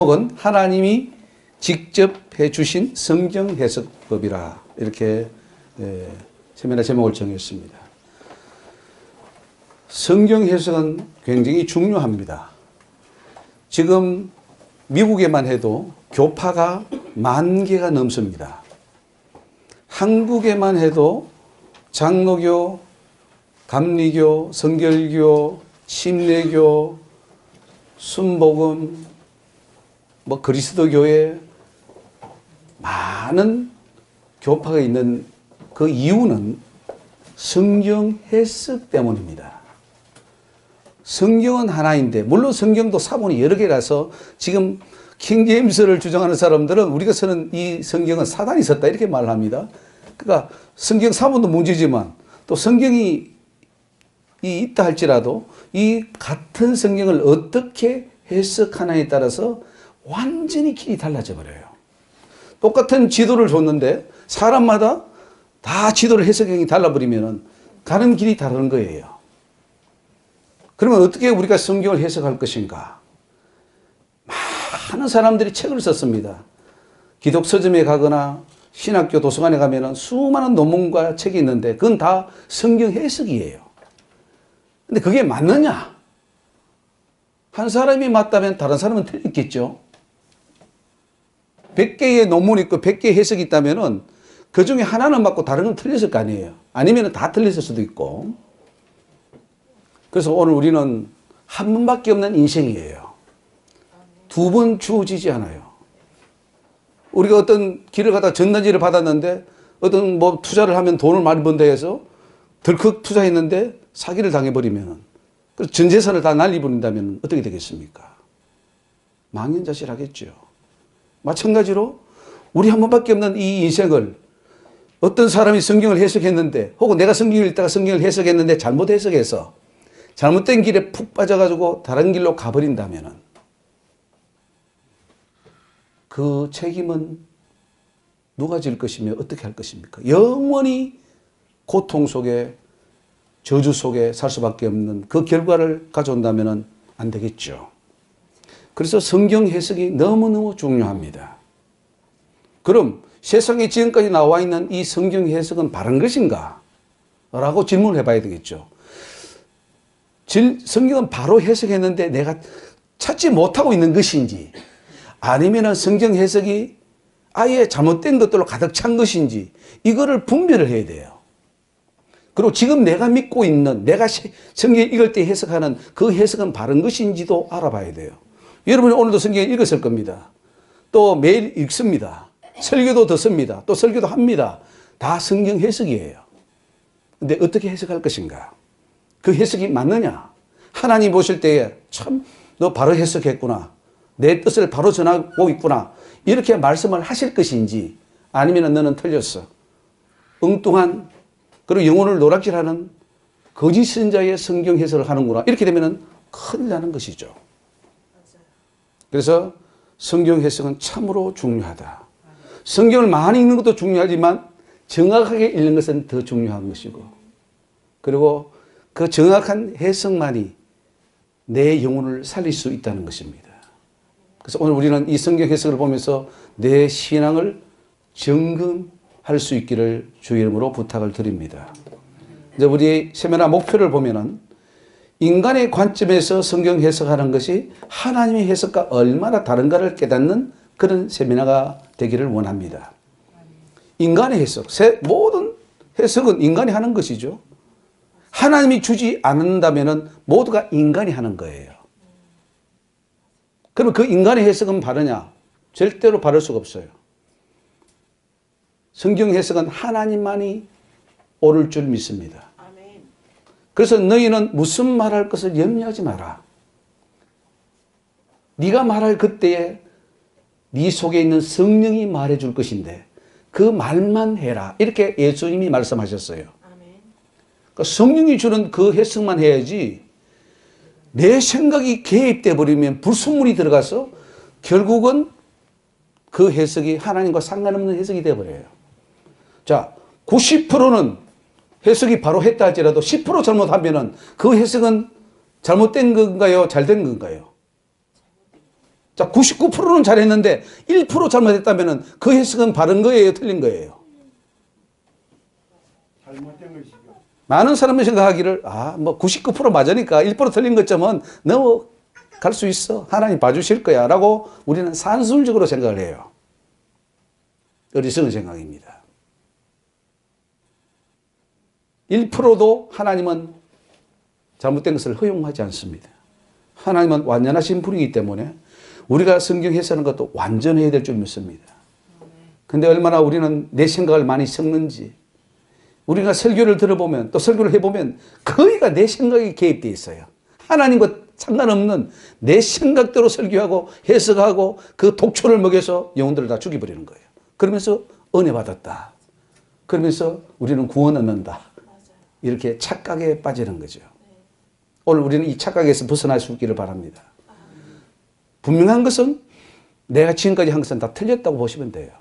제목은 하나님이 직접 해주신 성경 해석법이라 이렇게 세미나 제목을 정했습니다. 성경 해석은 굉장히 중요합니다. 지금 미국에만 해도 교파가 10,000개가 넘습니다. 한국에만 해도 장로교, 감리교, 성결교, 침례교, 순복음, 그리스도교에 많은 교파가 있는 그 이유는 성경 해석 때문입니다. 성경은 하나인데, 물론 성경도 사본이 여러 개라서 지금 킹제임스를 주장하는 사람들은 우리가 쓰는 이 성경은 사단이 썼다 이렇게 말을 합니다. 그러니까 성경 사본도 문제지만 또 성경이 있다 할지라도 이 같은 성경을 어떻게 해석하느냐에 따라서 완전히 길이 달라져 버려요. 똑같은 지도를 줬는데 사람마다 다 지도를 해석이 달라버리면 가는 길이 다른 거예요. 그러면 어떻게 우리가 성경을 해석할 것인가? 많은 사람들이 책을 썼습니다. 기독 서점에 가거나 신학교 도서관에 가면 수많은 논문과 책이 있는데 그건 다 성경 해석이에요. 근데 그게 맞느냐? 한 사람이 맞다면 다른 사람은 틀렸겠죠. 100개의 논문이 있고 100개의 해석이 있다면 그 중에 하나는 맞고 다른 건 틀렸을 거 아니에요. 아니면 다 틀렸을 수도 있고. 그래서 오늘 우리는 한 번밖에 없는 인생이에요. 두 번 주어지지 않아요. 우리가 어떤 길을 가다 전단지를 받았는데 어떤 투자를 하면 돈을 많이 번다 해서 덜컥 투자했는데 사기를 당해버리면 전 재산을 다 날려버린다면 어떻게 되겠습니까? 망연자실하겠죠. 마찬가지로 우리 한 번밖에 없는 이 인생을 어떤 사람이 성경을 해석했는데 혹은 내가 성경을 읽다가 성경을 해석했는데 잘못 해석해서 잘못된 길에 푹 빠져가지고 다른 길로 가버린다면 그 책임은 누가 질 것이며 어떻게 할 것입니까? 영원히 고통 속에 저주 속에 살 수밖에 없는 그 결과를 가져온다면 안 되겠죠. 그래서 성경 해석이 너무너무 중요합니다. 그럼 세상에 지금까지 나와 있는 이 성경 해석은 바른 것인가? 라고 질문을 해봐야 되겠죠. 성경은 바로 해석했는데 내가 찾지 못하고 있는 것인지 아니면 성경 해석이 아예 잘못된 것들로 가득 찬 것인지 이거를 분별을 해야 돼요. 그리고 지금 내가 믿고 있는 내가 성경 읽을 때 해석하는 그 해석은 바른 것인지도 알아봐야 돼요. 여러분이 오늘도 성경을 읽었을 겁니다. 또 매일 읽습니다. 설교도 듣습니다. 또 설교도 합니다. 다 성경 해석이에요. 근데 어떻게 해석할 것인가? 그 해석이 맞느냐? 하나님 보실 때에 참 너 바로 해석했구나. 내 뜻을 바로 전하고 있구나. 이렇게 말씀을 하실 것인지 아니면 너는 틀렸어. 엉뚱한 그리고 영혼을 노략질하는 거짓 선자의 성경 해석을 하는구나. 이렇게 되면 큰일 나는 것이죠. 그래서 성경 해석은 참으로 중요하다. 성경을 많이 읽는 것도 중요하지만 정확하게 읽는 것은 더 중요한 것이고 그리고 그 정확한 해석만이 내 영혼을 살릴 수 있다는 것입니다. 그래서 오늘 우리는 이 성경 해석을 보면서 내 신앙을 점검할 수 있기를 주의 이름으로 부탁을 드립니다. 이제 우리 세미나 목표를 보면은 인간의 관점에서 성경 해석하는 것이 하나님의 해석과 얼마나 다른가를 깨닫는 그런 세미나가 되기를 원합니다. 인간의 해석, 모든 해석은 인간이 하는 것이죠. 하나님이 주지 않는다면 모두가 인간이 하는 거예요. 그러면 그 인간의 해석은 바르냐? 절대로 바를 수가 없어요. 성경 해석은 하나님만이 옳을 줄 믿습니다. 그래서 너희는 무슨 말할 것을 염려하지 마라. 네가 말할 그때에 네 속에 있는 성령이 말해줄 것인데 그 말만 해라. 이렇게 예수님이 말씀하셨어요. 그러니까 성령이 주는 그 해석만 해야지 내 생각이 개입돼 버리면 불순물이 들어가서 결국은 그 해석이 하나님과 상관없는 해석이 되어버려요. 자, 90%는 해석이 바로 했다 할지라도 10% 잘못하면 그 해석은 잘못된 건가요? 잘된 건가요? 자, 99%는 잘했는데 1% 잘못했다면 그 해석은 바른 거예요, 틀린 거예요? 잘못된 것이죠. 많은 사람이 생각하기를 뭐 99% 맞으니까 1% 틀린 것점은 넘어갈 수 있어. 하나님 봐주실 거야 라고 우리는 산술적으로 생각을 해요. 어리석은 생각입니다. 1%도 하나님은 잘못된 것을 허용하지 않습니다. 하나님은 완전하신 분이기 때문에 우리가 성경 해석하는 것도 완전해야 될 줄 믿습니다. 근데 얼마나 우리는 내 생각을 많이 섞는지, 우리가 설교를 들어보면 또 설교를 해보면 거의가 내 생각이 개입되어 있어요. 하나님과 상관없는 내 생각대로 설교하고 해석하고 그 독초를 먹여서 영혼들을 다 죽여버리는 거예요. 그러면서 은혜 받았다. 그러면서 우리는 구원 얻는다. 이렇게 착각에 빠지는 거죠. 오늘 우리는 이 착각에서 벗어날 수 있기를 바랍니다. 분명한 것은 내가 지금까지 한 것은 다 틀렸다고 보시면 돼요.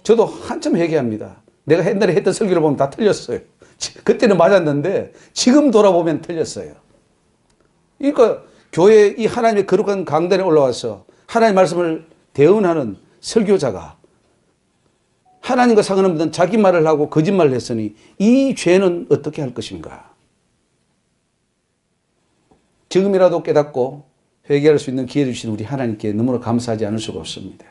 저도 한참 회개합니다. 내가 옛날에 했던 설교를 보면 다 틀렸어요. 그때는 맞았는데 지금 돌아보면 틀렸어요. 그러니까 교회 이 하나님의 거룩한 강단에 올라와서 하나님의 말씀을 대언하는 설교자가 하나님과 상관없는 자기 말을 하고 거짓말을 했으니 이 죄는 어떻게 할 것인가? 지금이라도 깨닫고 회개할 수 있는 기회를 주신 우리 하나님께 너무나 감사하지 않을 수가 없습니다.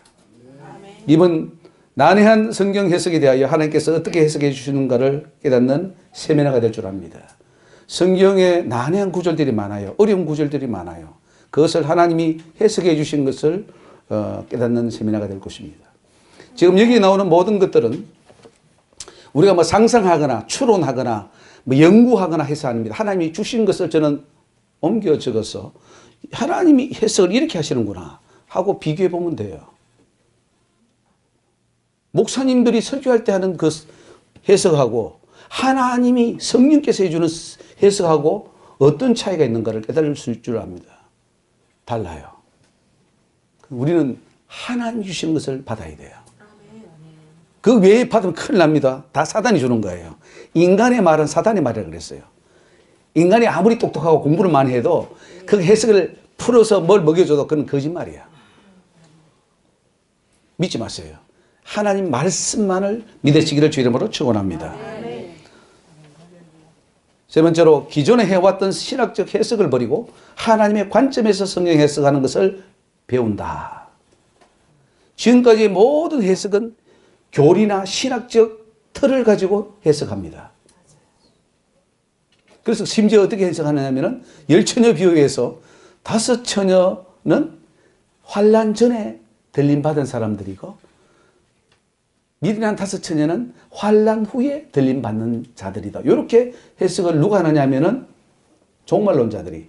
이번 난해한 성경 해석에 대하여 하나님께서 어떻게 해석해 주시는가를 깨닫는 세미나가 될 줄 압니다. 성경에 난해한 구절들이 많아요. 어려운 구절들이 많아요. 그것을 하나님이 해석해 주신 것을 깨닫는 세미나가 될 것입니다. 지금 여기 나오는 모든 것들은 우리가 뭐 상상하거나 추론하거나 뭐 연구하거나 해서 아닙니다. 하나님이 주신 것을 저는 옮겨 적어서 하나님이 해석을 이렇게 하시는구나 하고 비교해 보면 돼요. 목사님들이 설교할 때 하는 그 해석하고 하나님이 성령께서 해주는 해석하고 어떤 차이가 있는가를 깨달을 수 있을 줄 압니다. 달라요. 우리는 하나님이 주시는 것을 받아야 돼요. 그 외에 받으면 큰일 납니다. 다 사단이 주는 거예요. 인간의 말은 사단의 말이라고 그랬어요. 인간이 아무리 똑똑하고 공부를 많이 해도 그 해석을 풀어서 뭘 먹여줘도 그건 거짓말이야. 믿지 마세요. 하나님 말씀만을 믿으시기를 주 이름으로 축원합니다. 세 번째로 기존에 해왔던 신학적 해석을 버리고 하나님의 관점에서 성경 해석하는 것을 배운다. 지금까지 모든 해석은 교리나 신학적 틀을 가지고 해석합니다. 그래서 심지어 어떻게 해석하느냐면 열처녀 비유에서 5처녀는 환난 전에 들림받은 사람들이고 미련한 5처녀는 환난 후에 들림받는 자들이다. 이렇게 해석을 누가 하느냐면은 종말론자들이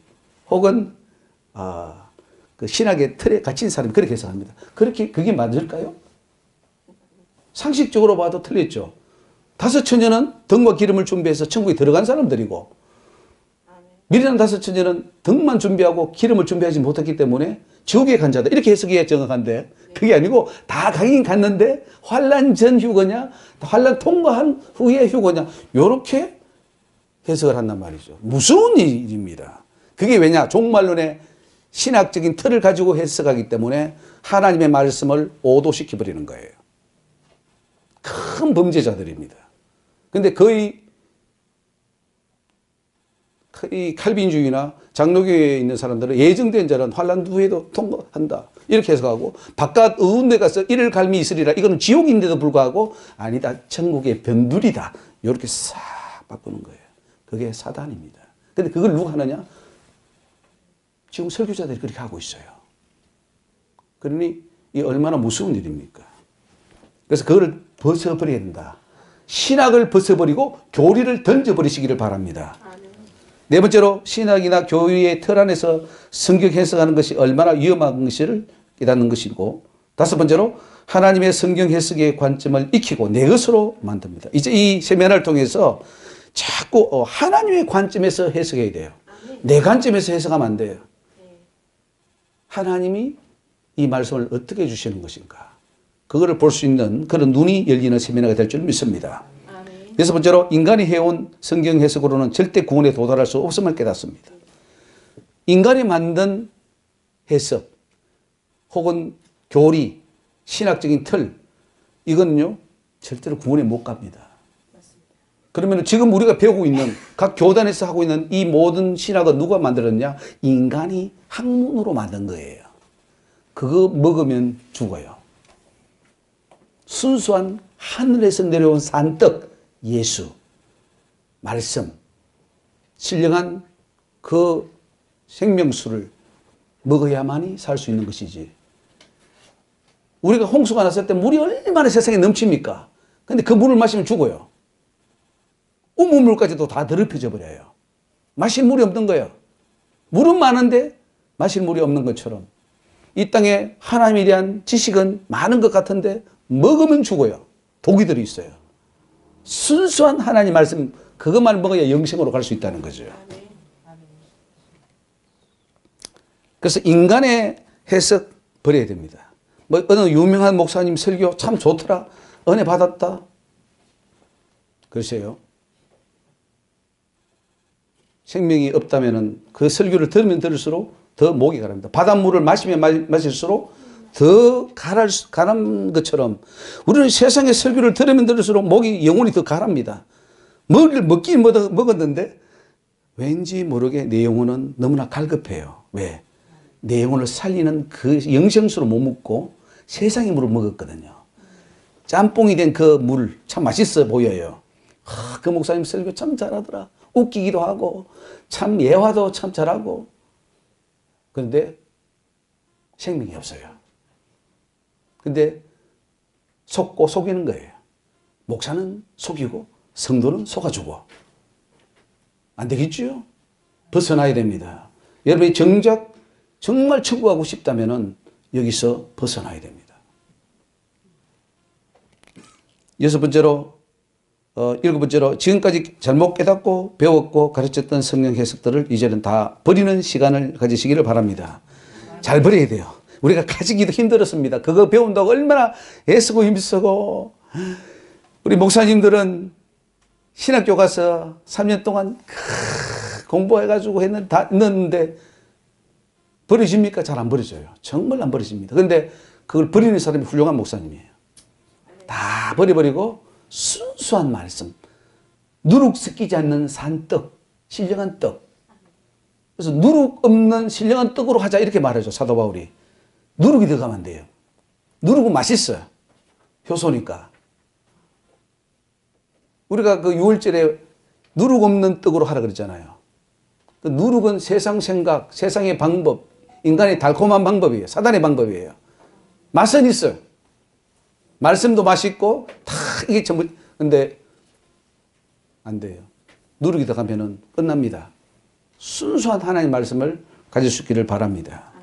혹은 그 신학의 틀에 갇힌 사람이 그렇게 해석합니다. 그게 맞을까요? 상식적으로 봐도 틀렸죠. 5처녀는 등과 기름을 준비해서 천국에 들어간 사람들이고 미련한 5처녀는 등만 준비하고 기름을 준비하지 못했기 때문에 지옥에 간 자다. 이렇게 해석해야 정확한데 그게 아니고 다 가긴 갔는데 환난 전 휴거냐 환난 통과한 후에 휴거냐 이렇게 해석을 한단 말이죠. 무서운 일입니다. 그게 왜냐? 종말론의 신학적인 틀을 가지고 해석하기 때문에 하나님의 말씀을 오도시켜버리는 거예요. 큰 범죄자들입니다. 근데 거의 이 칼빈주의나 장로교에 있는 사람들은 예정된 자는 환난 후에도 통과한다. 이렇게 해석하고 바깥 어두운 데 가서 이를 갈미 있으리라. 이거는 지옥인데도 불구하고 아니다. 천국의 변두리다. 이렇게 싹 바꾸는 거예요. 그게 사단입니다. 근데 그걸 누가 하느냐? 지금 설교자들이 그렇게 하고 있어요. 그러니 이 얼마나 무서운 일입니까? 그래서 그걸 벗어버려야 된다. 신학을 벗어버리고 교리를 던져버리시기를 바랍니다. 네 번째로 신학이나 교리의 틀 안에서 성경 해석하는 것이 얼마나 위험한 것을 깨닫는 것이고 다섯 번째로 하나님의 성경 해석의 관점을 익히고 내 것으로 만듭니다. 이제 이 세미나를 통해서 자꾸 하나님의 관점에서 해석해야 돼요. 내 관점에서 해석하면 안 돼요. 하나님이 이 말씀을 어떻게 주시는 것인가. 그거를 볼 수 있는 그런 눈이 열리는 세미나가 될 줄 믿습니다. 여섯 번째로 인간이 해온 성경 해석으로는 절대 구원에 도달할 수 없음을 깨닫습니다. 인간이 만든 해석, 혹은 교리, 신학적인 틀, 이거는요, 절대로 구원에 못 갑니다. 그러면 지금 우리가 배우고 있는 각 교단에서 하고 있는 이 모든 신학은 누가 만들었냐? 인간이 학문으로 만든 거예요. 그거 먹으면 죽어요. 순수한 하늘에서 내려온 산떡, 예수, 말씀, 신령한 그 생명수를 먹어야만이 살 수 있는 것이지. 우리가 홍수가 났을 때 물이 얼마나 세상에 넘칩니까? 근데 그 물을 마시면 죽어요. 우물물까지도 다 더럽혀져 버려요. 마실 물이 없는 거예요. 물은 많은데 마실 물이 없는 것처럼 이 땅에 하나님에 대한 지식은 많은 것 같은데 먹으면 죽어요. 독이 들어 있어요. 순수한 하나님 말씀 그것만 먹어야 영생으로 갈 수 있다는 거죠. 그래서 인간의 해석 버려야 됩니다. 뭐 어느 유명한 목사님 설교 참 좋더라. 은혜 받았다. 글쎄요. 생명이 없다면 그 설교를 들으면 들을수록 더 목이 가랍니다. 바닷물을 마시면 마실수록 더 가란 것처럼 우리는 세상의 설교를 들으면 들을수록 목이 영혼이 더 가랍니다. 먹긴 먹었는데 왠지 모르게 내 영혼은 너무나 갈급해요. 왜? 내 영혼을 살리는 그 영생수로 못 먹고 세상의 물을 먹었거든요. 짬뽕이 된 그 물 참 맛있어 보여요. 그 목사님 설교 참 잘하더라. 웃기기도 하고 참 예화도 참 잘하고 그런데 생명이 없어요. 근데 속고 속이는 거예요. 목사는 속이고 성도는 속아주고 안 되겠죠? 벗어나야 됩니다. 여러분이 정작 정말 천국하고 싶다면 여기서 벗어나야 됩니다. 일곱 번째로 지금까지 잘못 깨닫고 배웠고 가르쳤던 성경 해석들을 이제는 다 버리는 시간을 가지시기를 바랍니다. 잘 버려야 돼요. 우리가 가지기도 힘들었습니다. 그거 배운다고 얼마나 애쓰고 힘쓰고 우리 목사님들은 신학교 가서 3년 동안 공부해가지고 했는데 버리십니까? 잘 안 버려져요. 정말 안 버리십니다. 그런데 그걸 버리는 사람이 훌륭한 목사님이에요. 다 버려버리고 순수한 말씀, 누룩 섞이지 않는 산떡, 신령한 떡. 그래서 누룩 없는 신령한 떡으로 하자 이렇게 말하죠. 사도 바울이. 누룩이 들어가면 안 돼요. 누룩은 맛있어요. 효소니까. 우리가 그 6월절에 누룩 없는 떡으로 하라 그랬잖아요. 그 누룩은 세상 생각, 세상의 방법, 인간의 달콤한 방법이에요. 사단의 방법이에요. 맛은 있어요. 말씀도 맛있고 다 이게 전부 근데 안 돼요. 누룩이 들어가면은 끝납니다. 순수한 하나님 말씀을 가질 수 있기를 바랍니다.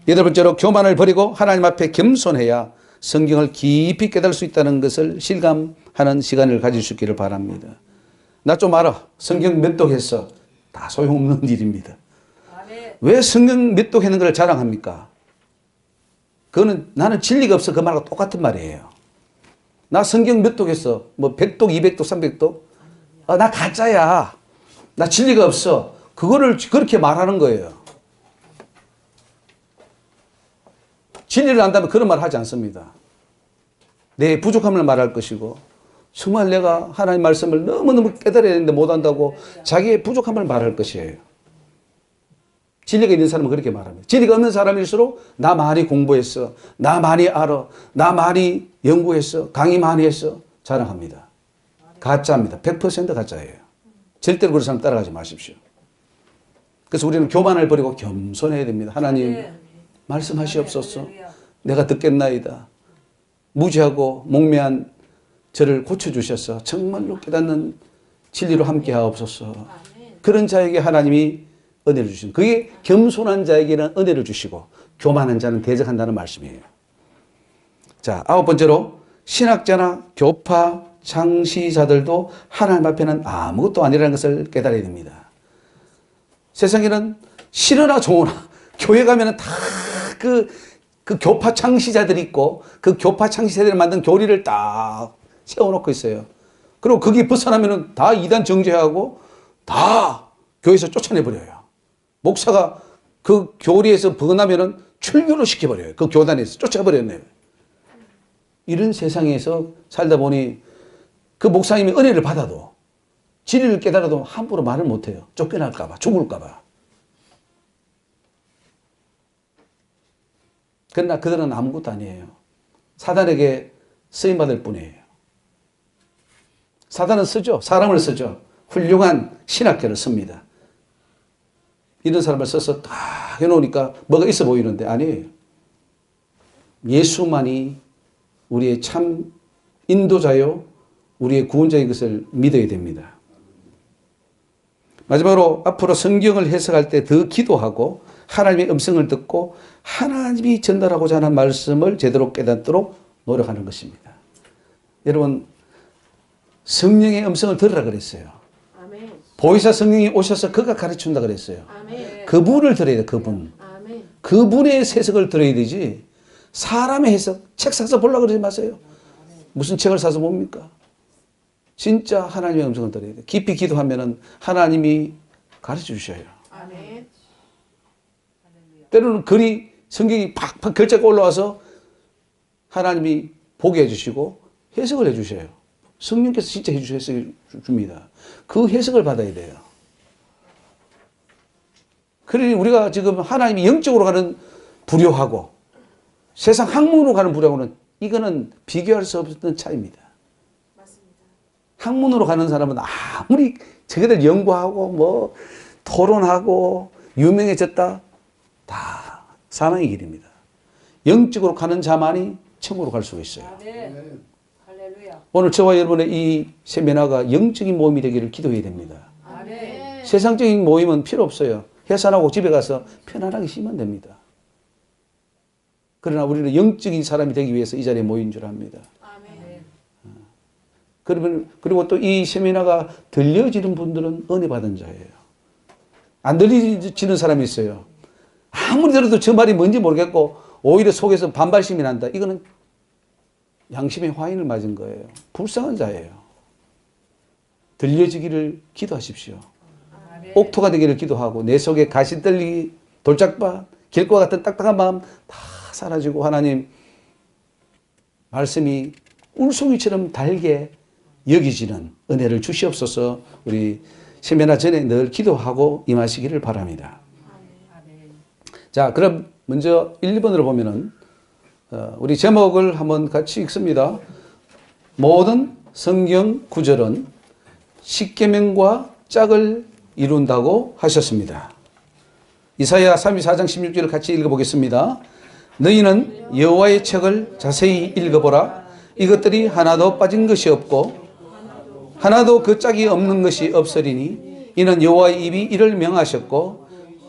여덟 번째로 교만을 버리고 하나님 앞에 겸손해야 성경을 깊이 깨달을 수 있다는 것을 실감하는 시간을 가질 수 있기를 바랍니다. 나 좀 알아. 성경 몇 독 했어. 다 소용없는 일입니다. 왜 성경 몇 독 했는 걸 자랑합니까? 그거는 나는 진리가 없어. 그 말과 똑같은 말이에요. 나 성경 몇 독 했어. 뭐 100독, 200독, 300독. 나 가짜야. 나 진리가 없어. 그거를 그렇게 말하는 거예요. 진리를 안다면 그런 말 하지 않습니다. 내 부족함을 말할 것이고 정말 내가 하나님 말씀을 너무너무 깨달아야 되는데 못한다고 자기의 부족함을 말할 것이에요. 진리가 있는 사람은 그렇게 말합니다. 진리가 없는 사람일수록 나 많이 공부했어. 나 많이 알아. 나 많이 연구했어. 강의 많이 했어. 자랑합니다. 가짜입니다. 100% 가짜예요. 절대로 그런 사람 따라가지 마십시오. 그래서 우리는 교만을 버리고 겸손해야 됩니다. 하나님 말씀하시옵소서. 내가 듣겠나이다. 무지하고 목매한 저를 고쳐주셔서 정말로 깨닫는 진리로 함께 하옵소서. 그런 자에게 하나님이 은혜를 주시는 그게 겸손한 자에게는 은혜를 주시고 교만한 자는 대적한다는 말씀이에요. 자, 아홉 번째로 신학자나 교파 창시자들도 하나님 앞에는 아무것도 아니라는 것을 깨달아야 됩니다. 세상에는 싫으나 좋으나 교회 가면은 다 그 교파 창시자들이 있고 그 교파 창시자들이 만든 교리를 딱 세워놓고 있어요. 그리고 거기 벗어나면은 다 이단 정죄하고 다 교회에서 쫓아내버려요. 목사가 그 교리에서 벗어나면은 출교로 시켜버려요. 그 교단에서 쫓아버렸네요. 이런 세상에서 살다 보니 그 목사님이 은혜를 받아도 진리를 깨달아도 함부로 말을 못해요. 쫓겨날까봐, 죽을까봐. 그러나 그들은 아무것도 아니에요. 사단에게 쓰임받을 뿐이에요. 사단은 쓰죠. 사람을 쓰죠. 훌륭한 신학교를 씁니다. 이런 사람을 써서 딱 해놓으니까 뭐가 있어 보이는데 아니에요. 예수만이 우리의 참 인도자요, 우리의 구원자인 것을 믿어야 됩니다. 마지막으로 앞으로 성경을 해석할 때 더 기도하고 하나님의 음성을 듣고 하나님이 전달하고자 하는 말씀을 제대로 깨닫도록 노력하는 것입니다. 여러분, 성령의 음성을 들으라 그랬어요. 아멘. 보혜사 성령이 오셔서 그가 가르친다 그랬어요. 아멘. 그분을 들어야 돼, 그분. 아멘. 그분의 해석을 들어야 되지 사람의 해석, 책 사서 보려고 그러지 마세요. 무슨 책을 사서 봅니까? 진짜 하나님의 음성을 들어야 돼. 깊이 기도하면은 하나님이 가르쳐 주셔요. 아멘. 때로는 글이 성경이 팍팍 글자가 올라와서 하나님이 보게 해주시고 해석을 해주셔요. 성령께서 진짜 해석을 줍니다. 그 해석을 받아야 돼요. 그러니 우리가 지금 하나님이 영적으로 가는 불효하고 세상 학문으로 가는 불효하고는 이거는 비교할 수 없는 차이입니다. 맞습니다. 학문으로 가는 사람은 아무리 저희들 연구하고 뭐 토론하고 유명해졌다 다 사망의 길입니다. 영적으로 가는 자만이 천국으로 갈 수가 있어요. 아멘. 할렐루야. 오늘 저와 여러분의 이 세미나가 영적인 모임이 되기를 기도해야 됩니다. 아멘. 세상적인 모임은 필요 없어요. 해산하고 집에 가서 편안하게 쉬면 됩니다. 그러나 우리는 영적인 사람이 되기 위해서 이 자리에 모인 줄 압니다. 아멘. 그리고 또 이 세미나가 들려지는 분들은 은혜 받은 자예요. 안 들리지는 사람이 있어요. 아무리 들어도 저 말이 뭔지 모르겠고 오히려 속에서 반발심이 난다. 이거는 양심의 화인을 맞은 거예요. 불쌍한 자예요. 들려지기를 기도하십시오. 아멘. 옥토가 되기를 기도하고 내 속에 가시떨리 돌짝밭 길과 같은 딱딱한 마음 다 사라지고 하나님 말씀이 울송이처럼 달게 여기지는 은혜를 주시옵소서. 우리 세미나 전에 늘 기도하고 임하시기를 바랍니다. 아멘. 자, 그럼 먼저 1, 2번으로 보면은 우리 제목을 한번 같이 읽습니다. 모든 성경 구절은 십계명과 짝을 이룬다고 하셨습니다. 이사야 34장 16절을 같이 읽어보겠습니다. 너희는 여호와의 책을 자세히 읽어보라. 이것들이 하나도 빠진 것이 없고 하나도 그 짝이 없는 것이 없으리니 이는 여호와의 입이 이를 명하셨고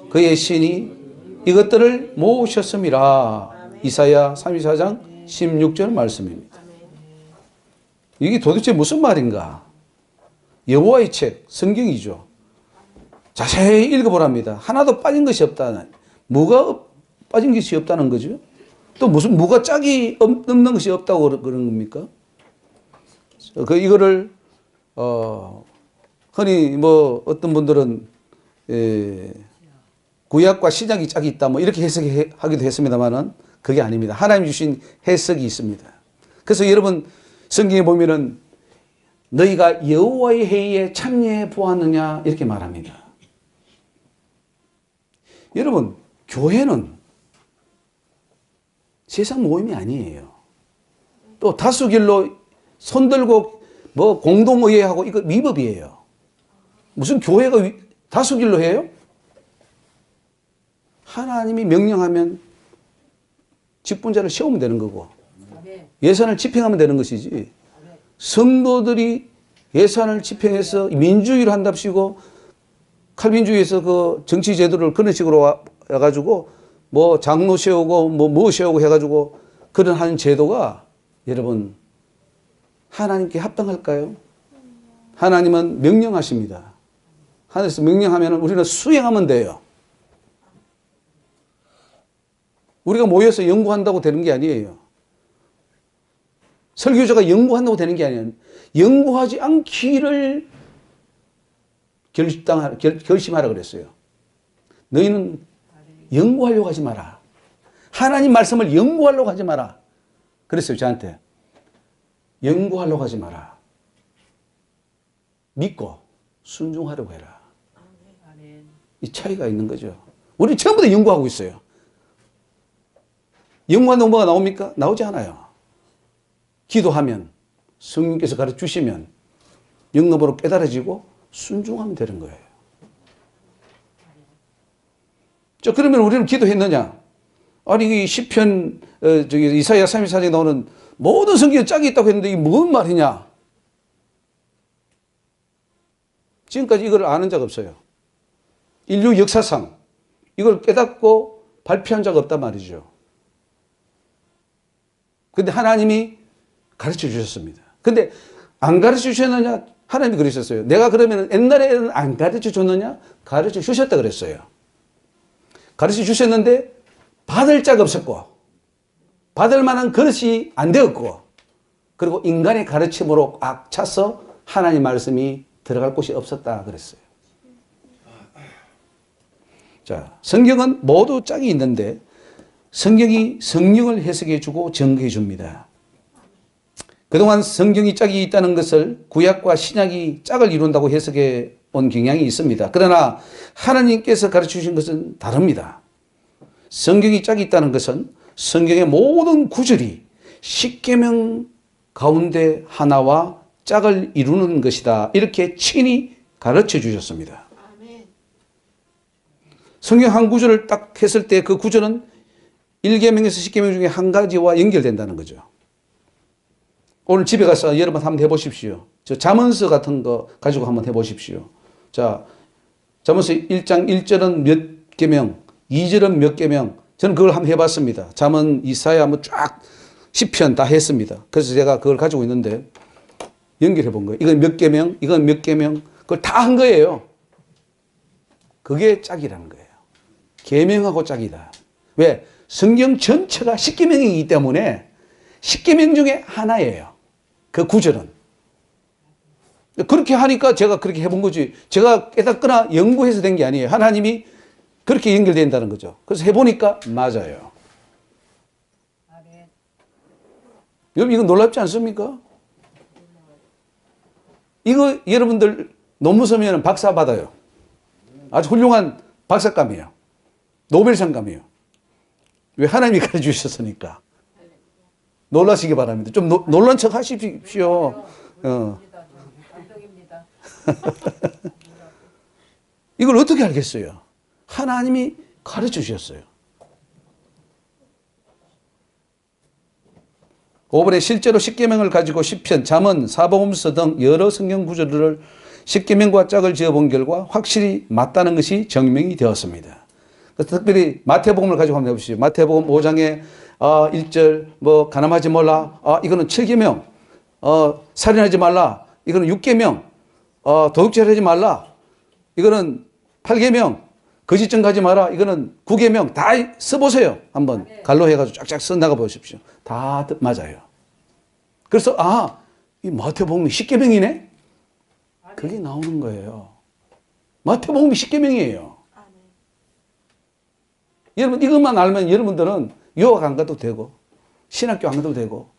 그의 신이 이것들을 모으셨음이라. 이사야 34장 16절 말씀입니다. 이게 도대체 무슨 말인가? 여호와의 책, 성경이죠. 자세히 읽어보랍니다. 하나도 빠진 것이 없다는, 뭐가 빠진 것이 없다는 거죠? 또 무슨, 뭐가 짝이 없는 것이 없다고 그런 겁니까? 이거를, 흔히 뭐 어떤 분들은, 구약과 신약이 짝이 있다, 뭐 이렇게 해석하기도 했습니다만은 그게 아닙니다. 하나님 주신 해석이 있습니다. 그래서 여러분, 성경에 보면은 너희가 여호와의 회의에 참여해 보았느냐 이렇게 말합니다. 여러분, 교회는 세상 모임이 아니에요. 또 다수결로 손들고 뭐 공동의회하고 이거 위법이에요. 무슨 교회가 다수결로 해요? 하나님이 명령하면 직분자를 세우면 되는 거고 예산을 집행하면 되는 것이지 성도들이 예산을 집행해서 민주주의를 한답시고 칼빈주의에서 그 정치 제도를 그런 식으로 와가지고 뭐 장로 세우고 뭐 세우고 해가지고 그런 하는 제도가 여러분 하나님께 합당할까요? 하나님은 명령하십니다. 하나님께서 명령하면 우리는 수행하면 돼요. 우리가 모여서 연구한다고 되는 게 아니에요. 설교자가 연구한다고 되는 게 아니에요. 연구하지 않기를 결심하라 그랬어요. 너희는 연구하려고 하지 마라. 하나님 말씀을 연구하려고 하지 마라. 그랬어요, 저한테. 연구하려고 하지 마라. 믿고 순종하려고 해라. 아멘. 이 차이가 있는 거죠. 우리 전부 다 연구하고 있어요. 연구한다고 뭐가 나옵니까? 나오지 않아요. 기도하면, 성령께서 가르쳐 주시면 영접으로 깨달아지고 순종하면 되는 거예요. 자, 그러면 우리는 기도했느냐? 아니, 이 시편, 이사야 34장에 나오는 모든 성경에 짝이 있다고 했는데 이게 뭔 말이냐? 지금까지 이걸 아는 자가 없어요. 인류 역사상 이걸 깨닫고 발표한 자가 없단 말이죠. 근데 하나님이 가르쳐 주셨습니다. 근데 안 가르쳐 주셨느냐? 하나님이 그러셨어요. 내가 그러면 옛날에는 안 가르쳐 줬느냐? 가르쳐 주셨다 그랬어요. 가르쳐 주셨는데 받을 자가 없었고 받을 만한 그릇이 안 되었고 그리고 인간의 가르침으로 꽉 차서 하나님 말씀이 들어갈 곳이 없었다 그랬어요. 자, 성경은 모두 짝이 있는데 성경이 성령을 해석해 주고 증거해 줍니다. 그동안 성경이 짝이 있다는 것을 구약과 신약이 짝을 이룬다고 해석해 온 경향이 있습니다. 그러나 하나님께서 가르쳐 주신 것은 다릅니다. 성경이 짝이 있다는 것은 성경의 모든 구절이 십계명 가운데 하나와 짝을 이루는 것이다. 이렇게 친히 가르쳐 주셨습니다. 성경 한 구절을 딱 했을 때 그 구절은 1계명에서 10계명 중에 한 가지와 연결된다는 거죠. 오늘 집에 가서 여러분 한번 해보십시오. 저 잠언서 같은 거 가지고 한번 해보십시오. 자, 잠언서 1장 1절은 몇 계명, 2절은 몇 계명. 저는 그걸 한번 해봤습니다. 잠언, 이사야 한번 쫙 10편 다 했습니다. 그래서 제가 그걸 가지고 있는데 연결해 본 거예요. 이건 몇 계명, 이건 몇 계명. 그걸 다 한 거예요. 그게 짝이라는 거예요. 계명하고 짝이다. 왜? 성경 전체가 10계명이기 때문에 10계명 중에 하나예요. 그 구절은. 그렇게 하니까 제가 그렇게 해본 거지. 제가 깨닫거나 연구해서 된 게 아니에요. 하나님이 그렇게 연결된다는 거죠. 그래서 해보니까 맞아요. 아멘. 여러분 이거 놀랍지 않습니까? 이거 여러분들 논문 쓰면 박사 받아요. 아주 훌륭한 박사감이에요. 노벨상감이에요. 왜? 하나님이 가르쳐 주셨으니까. 놀라시기 바랍니다. 좀 놀란 척 하십시오. 감동입니다. 이걸 어떻게 알겠어요? 하나님이 가르쳐 주셨어요. 5번에 실제로 십계명을 가지고 시편, 잠언, 사복음서 등 여러 성경 구절을 십계명과 짝을 지어본 결과 확실히 맞다는 것이 증명이 되었습니다. 특별히 마태복음을 가지고 한번 해보시죠. 마태복음 5장에 1절 뭐 간음하지 말라. 이거는 7계명. 살인하지 말라. 이거는 6계명. 도둑질하지 말라. 이거는 8계명. 거짓 증거하지 마라. 이거는 9계명. 다 써보세요. 한번 갈로 해가지고 쫙쫙 써나가 보십시오. 다 맞아요. 그래서 이 마태복음이 10계명이네. 그게 나오는 거예요. 마태복음이 10계명이에요. 여러분 이것만 알면 여러분들은 유학 안 가도 되고 신학교 안 가도 되고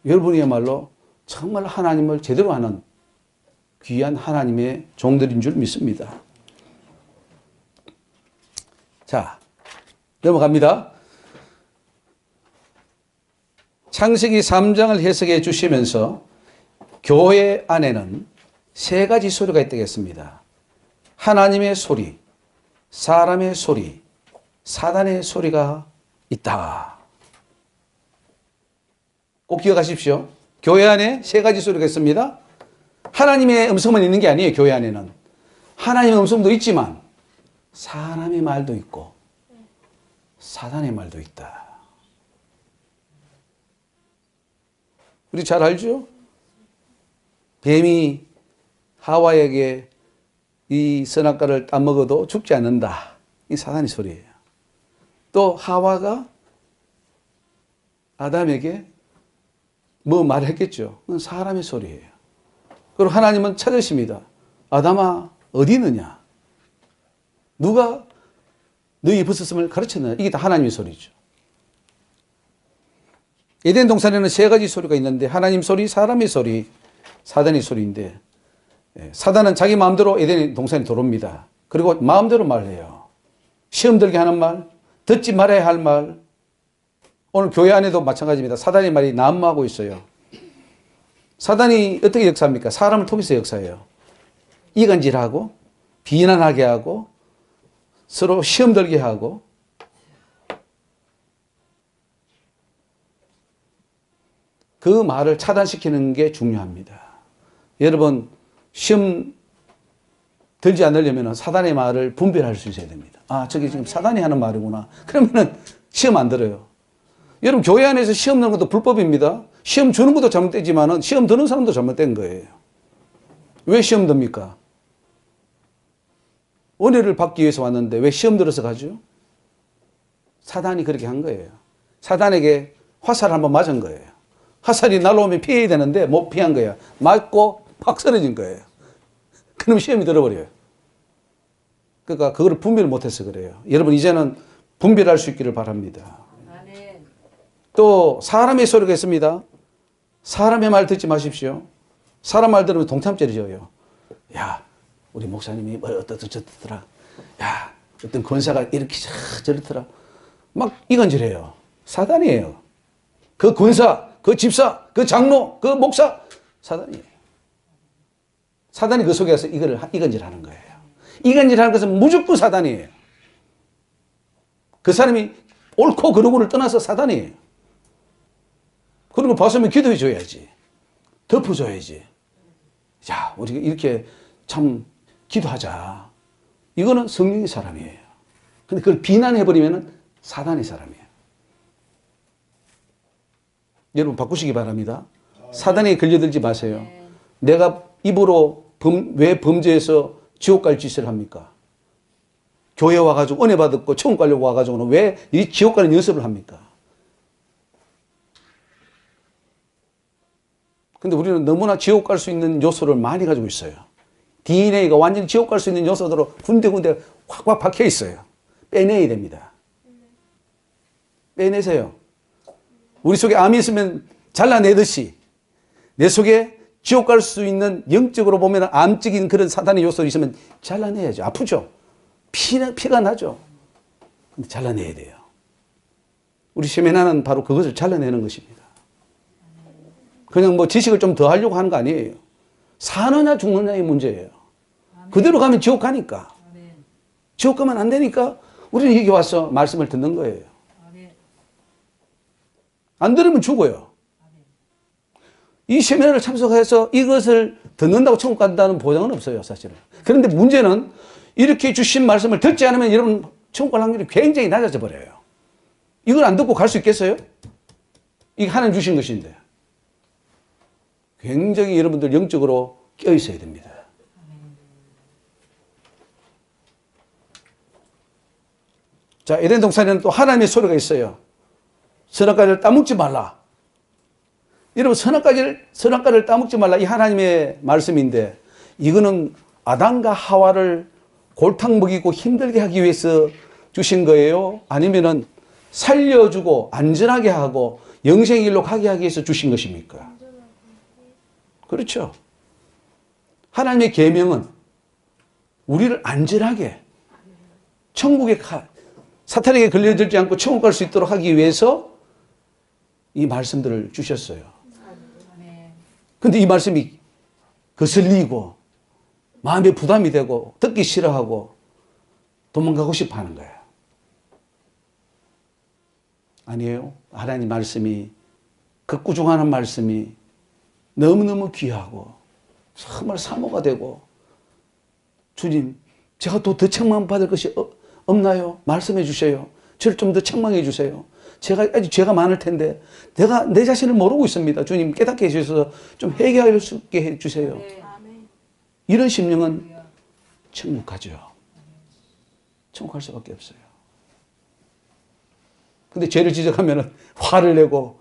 여러분이야말로 정말 하나님을 제대로 하는 귀한 하나님의 종들인 줄 믿습니다. 자, 넘어갑니다. 창세기 3장을 해석해 주시면서 교회 안에는 세 가지 소리가 있다고 했습니다. 하나님의 소리, 사람의 소리, 사단의 소리가 있다. 꼭 기억하십시오. 교회 안에 세 가지 소리가 있습니다. 하나님의 음성만 있는 게 아니에요. 교회 안에는. 하나님의 음성도 있지만 사람의 말도 있고 사단의 말도 있다. 우리 잘 알죠? 뱀이 하와에게 이 선악과를 따먹어도 죽지 않는다. 이 사단의 소리예요. 또 하와가 아담에게 뭐 말했겠죠. 그건 사람의 소리예요. 그리고 하나님은 찾으십니다. 아담아 어디 있느냐? 누가 너희 벗었음을 가르쳤느냐? 이게 다 하나님의 소리죠. 에덴 동산에는 세 가지 소리가 있는데 하나님 소리, 사람의 소리, 사단의 소리인데 사단은 자기 마음대로 에덴 동산에 들어옵니다. 그리고 마음대로 말해요. 시험 들게 하는 말, 듣지 말아야 할 말. 오늘 교회 안에도 마찬가지입니다. 사단의 말이 난무하고 있어요. 사단이 어떻게 역사합니까? 사람을 통해서 역사해요. 이간질하고 비난하게 하고 서로 시험 들게 하고 그 말을 차단시키는 게 중요합니다. 여러분 시험 들지 않으려면 사단의 말을 분별할 수 있어야 됩니다. 아, 저게 지금 사단이 하는 말이구나. 그러면은 시험 안 들어요. 여러분 교회 안에서 시험 드는 것도 불법입니다. 시험 주는 것도 잘못되지만은 시험 드는 사람도 잘못된 거예요. 왜 시험 듭니까? 은혜를 받기 위해서 왔는데 왜 시험 들어서 가죠? 사단이 그렇게 한 거예요. 사단에게 화살을 한번 맞은 거예요. 화살이 날아오면 피해야 되는데 못 피한 거예요. 맞고 확 쓰러진 거예요. 그럼 시험이 들어버려요. 그러니까 그걸 분별을 못해서 그래요. 여러분 이제는 분별할 수 있기를 바랍니다. 아멘. 또 사람의 소리가 있습니다. 사람의 말 듣지 마십시오. 사람 말 들으면 동참죄를 져요. 야, 우리 목사님이 뭐 어떻더라. 야, 어떤 권사가 이렇게 저렇더라. 막 이간질해요. 사단이에요. 그 권사, 그 집사, 그 장로, 그 목사, 사단이에요. 사단이 그 속에서 이간질하는 거예요. 이간질하는 것은 무조건 사단이에요. 그 사람이 옳고 그르고를 떠나서 사단이에요. 그런 걸 봤으면 기도해 줘야지. 덮어줘야지. 야, 우리가 이렇게 참 기도하자. 이거는 성령의 사람이에요. 근데 그걸 비난해버리면 사단의 사람이에요. 여러분 바꾸시기 바랍니다. 사단에 걸려들지 마세요. 내가 입으로 왜 범죄해서 지옥 갈 짓을 합니까? 교회 와가지고 은혜 받았고 천국 가려고 와가지고는 왜 이 지옥 가는 연습을 합니까? 근데 우리는 너무나 지옥 갈 수 있는 요소를 많이 가지고 있어요. DNA가 완전히 지옥 갈 수 있는 요소들로 군데군데 확확 박혀 있어요. 빼내야 됩니다. 빼내세요. 우리 속에 암이 있으면 잘라내듯이 내 속에 지옥 갈 수 있는 영적으로 보면 암적인 그런 사단의 요소가 있으면 잘라내야죠. 아프죠? 피가 나죠? 근데 잘라내야 돼요. 우리 세미나는 바로 그것을 잘라내는 것입니다. 그냥 뭐 지식을 좀 더 하려고 하는 거 아니에요. 사느냐 죽느냐의 문제예요. 그대로 가면 지옥 가니까. 지옥 가면 안 되니까 우리는 여기 와서 말씀을 듣는 거예요. 안 들으면 죽어요. 이 세미나를 참석해서 이것을 듣는다고 천국 간다는 보장은 없어요, 사실은. 그런데 문제는 이렇게 주신 말씀을 듣지 않으면 여러분 천국 갈 확률이 굉장히 낮아져 버려요. 이걸 안 듣고 갈 수 있겠어요? 이게 하나님 주신 것인데. 굉장히 여러분들 영적으로 껴 있어야 됩니다. 자, 에덴 동산에는 또 하나님의 소리가 있어요. 선악과를 따먹지 말라. 여러분 선악과를 따먹지 말라 이 하나님의 말씀인데 이거는 아담과 하와를 골탕 먹이고 힘들게 하기 위해서 주신 거예요? 아니면은 살려주고 안전하게 하고 영생의 길로 가게 하기 위해서 주신 것입니까? 그렇죠. 하나님의 계명은 우리를 안전하게 천국에 사탄에게 걸려들지 않고 천국 갈 수 있도록 하기 위해서 이 말씀들을 주셨어요. 근데 이 말씀이 거슬리고 마음에 부담이 되고 듣기 싫어하고 도망가고 싶어 하는 거예요. 아니에요. 하나님 말씀이 극구중하는 말씀이 너무너무 귀하고 정말 사모가 되고 주님 제가 또 더 책망받을 것이 없나요? 말씀해 주세요. 저를 좀 더 책망해 주세요. 제가 아직 죄가 많을 텐데 내가 내 자신을 모르고 있습니다. 주님 깨닫게 해주셔서 좀 회개할 수 있게 해주세요. 이런 심령은 천국 가죠. 천국 갈 수밖에 없어요. 근데 죄를 지적하면 화를 내고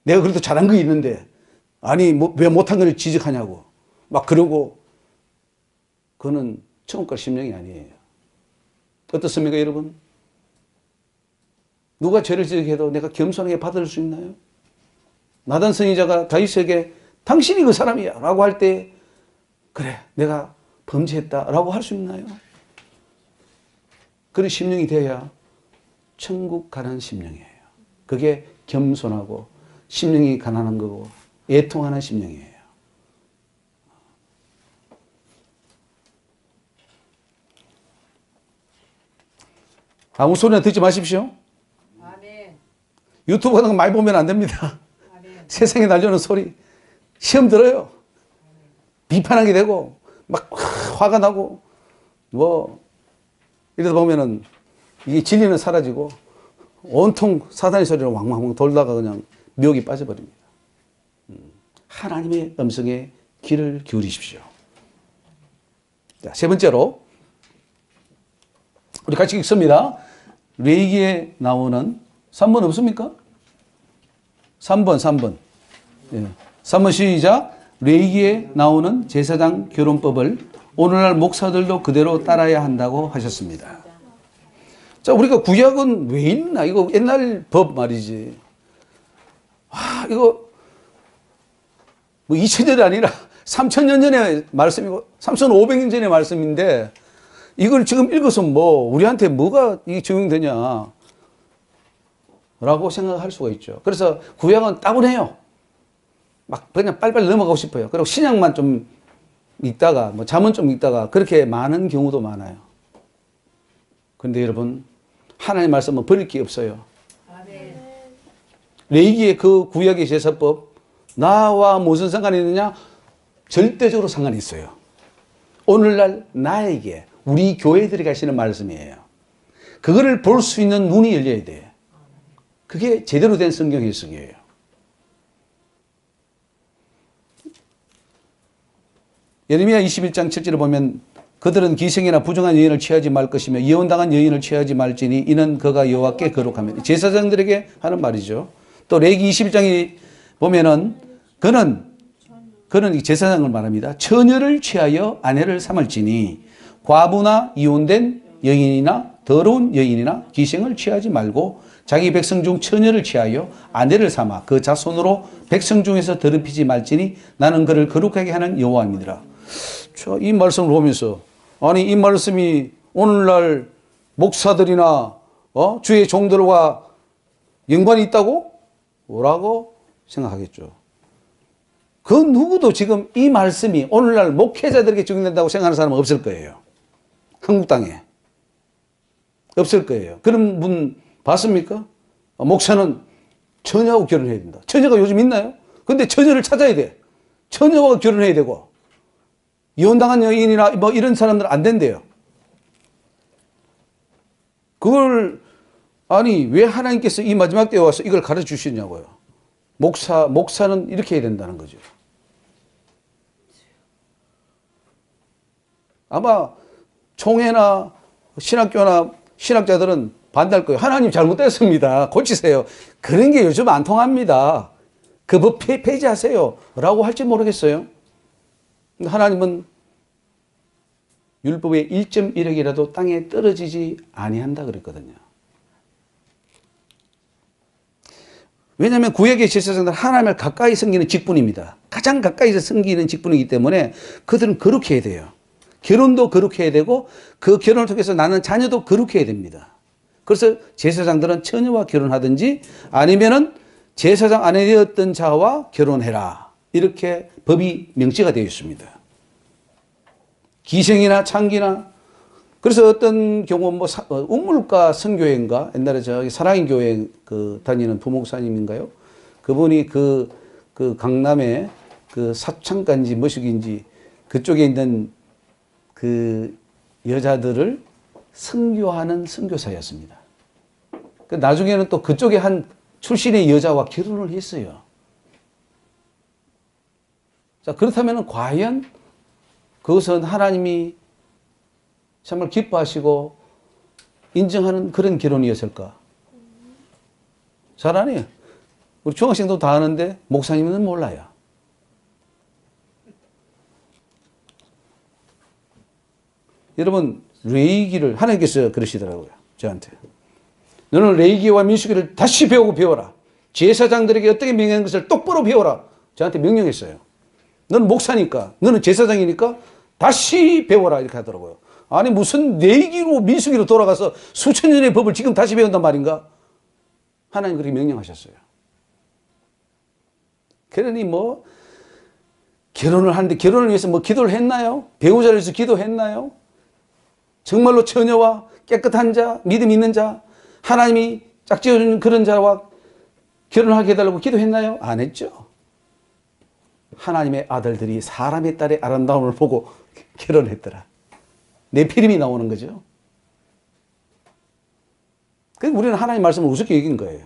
내가 그래도 잘한 거 있는데 아니 왜 못한 걸 지적하냐고 막 그러고 그거는 천국 갈 심령이 아니에요. 어떻습니까 여러분? 누가 죄를 지적해도 내가 겸손하게 받을 수 있나요? 나단 선지자가 다윗에게 당신이 그 사람이야 라고 할 때 그래 내가 범죄했다 라고 할 수 있나요? 그런 심령이 되어야 천국 가는 심령이에요. 그게 겸손하고 심령이 가난한 거고 애통하는 심령이에요. 아무 소리나 듣지 마십시오. 아멘. 유튜브 같은 거 많이 보면 안 됩니다. 아멘. 세상에 날려오는 소리 시험 들어요. 비판하게 되고 막 화가 나고 뭐 이러다 보면은 이게 진리는 사라지고 온통 사단의 소리로 왕왕왕 돌다가 그냥 묘기 빠져버립니다. 하나님의 음성에 귀를 기울이십시오. 자, 세 번째로 우리 같이 읽습니다. 레위기에 나오는 3번 없습니까? 3번. 예. 3번 시작. 레위기에 나오는 제사장 결혼법을 오늘날 목사들도 그대로 따라야 한다고 하셨습니다. 자, 우리가 구약은 왜 있나? 이거 옛날 법 말이지. 이거 뭐 2000년이 아니라 3000년 전의 말씀이고 3500년 전의 말씀인데 이걸 지금 읽어서 뭐 우리한테 뭐가 이게 적용되냐 라고 생각할 수가 있죠. 그래서 구약은 따분해요. 막 그냥 빨리빨리 넘어가고 싶어요. 그리고 신약만 좀 읽다가 뭐 잠언 좀 읽다가 그렇게 많은 경우도 많아요. 그런데 여러분 하나님의 말씀은 버릴 게 없어요. 아멘. 레위기의 그 구약의 제사법 나와 무슨 상관이 있느냐? 절대적으로 상관이 있어요. 오늘날 나에게 우리 교회들이 가시는 말씀이에요. 그거를 볼 수 있는 눈이 열려야 돼. 그게 제대로 된 성경 해석이에요. 예레미야 21장 7절을 보면 그들은 기생이나 부정한 여인을 취하지 말 것이며 예언당한 여인을 취하지 말지니 이는 그가 여호와께 거룩하며 제사장들에게 하는 말이죠. 또 레위기 22장에 보면은 그는 제사장을 말합니다. 처녀를 취하여 아내를 삼을지니 과부나 이혼된 여인이나 더러운 여인이나 기생을 취하지 말고 자기 백성 중 처녀를 취하여 아내를 삼아 그 자손으로 백성 중에서 더럽히지 말지니 나는 그를 거룩하게 하는 여호와입니다. 이 말씀을 보면서 아니 이 말씀이 오늘날 목사들이나 주의 종들과 연관이 있다고? 뭐라고 생각하겠죠. 그 누구도 지금 이 말씀이 오늘날 목회자들에게 적용된다고 생각하는 사람은 없을 거예요. 한국 땅에. 없을 거예요. 그런 분 봤습니까? 목사는 처녀하고 결혼해야 된다. 처녀가 요즘 있나요? 근데 처녀를 찾아야 돼. 처녀와 결혼해야 되고 이혼당한 여인이나 뭐 이런 사람들은 안 된대요. 그걸 아니 왜 하나님께서 이 마지막 때에 와서 이걸 가르쳐 주시냐고요. 목사는 이렇게 해야 된다는 거죠. 아마 총회나 신학교나 신학자들은 반대할 거예요. 하나님 잘못됐습니다. 고치세요. 그런 게 요즘 안 통합니다. 그 법 폐지하세요. 라고 할지 모르겠어요. 하나님은 율법의 1.1억이라도 땅에 떨어지지 아니한다 그랬거든요. 왜냐하면 구약의 제사장들은 하나님을 가까이 섬기는 직분입니다. 가장 가까이서 섬기는 직분이기 때문에 그들은 거룩해야 돼요. 결혼도 거룩해야 되고 그 결혼을 통해서 나는 자녀도 거룩해야 됩니다. 그래서 제사장들은 처녀와 결혼하든지 아니면은 제사장 아내 되었던 자와 결혼해라. 이렇게 법이 명시가 되어 있습니다. 기생이나 창기나 그래서 어떤 경우 뭐 운물가 선교회인가 옛날에 저기 사랑의 교회 그 다니는 부목사님인가요? 그분이 그 강남에 그 사창가인지 뭐식인지 그쪽에 있는 그 여자들을 선교하는 선교사였습니다. 나중에는 또 그쪽에 한 출신의 여자와 결혼을 했어요. 자, 그렇다면 과연 그것은 하나님이 정말 기뻐하시고 인정하는 그런 결혼이었을까? 잘 아네요. 우리 중학생도 다 아는데 목사님은 몰라요. 여러분 레위기를 하나님께서 그러시더라고요. 저한테. 너는 레이기와 민수기를 다시 배워라. 제사장들에게 어떻게 명령하는 것을 똑바로 배워라. 저한테 명령했어요. 너는 목사니까, 너는 제사장이니까 다시 배워라. 이렇게 하더라고요. 아니 무슨 레이기로 민수기로 돌아가서 수천 년의 법을 지금 다시 배운단 말인가? 하나님 그렇게 명령하셨어요. 그러니 뭐 결혼을 하는데 결혼을 위해서 뭐 기도를 했나요? 배우자를 위해서 기도했나요? 정말로 처녀와 깨끗한 자, 믿음 있는 자, 하나님이 짝지어주는 그런 자와 결혼하게 해달라고 기도했나요? 안 했죠. 하나님의 아들들이 사람의 딸의 아름다움을 보고 결혼했더라. 네피림이 나오는 거죠. 그러니까 우리는 하나님 말씀을 우습게 여긴 거예요.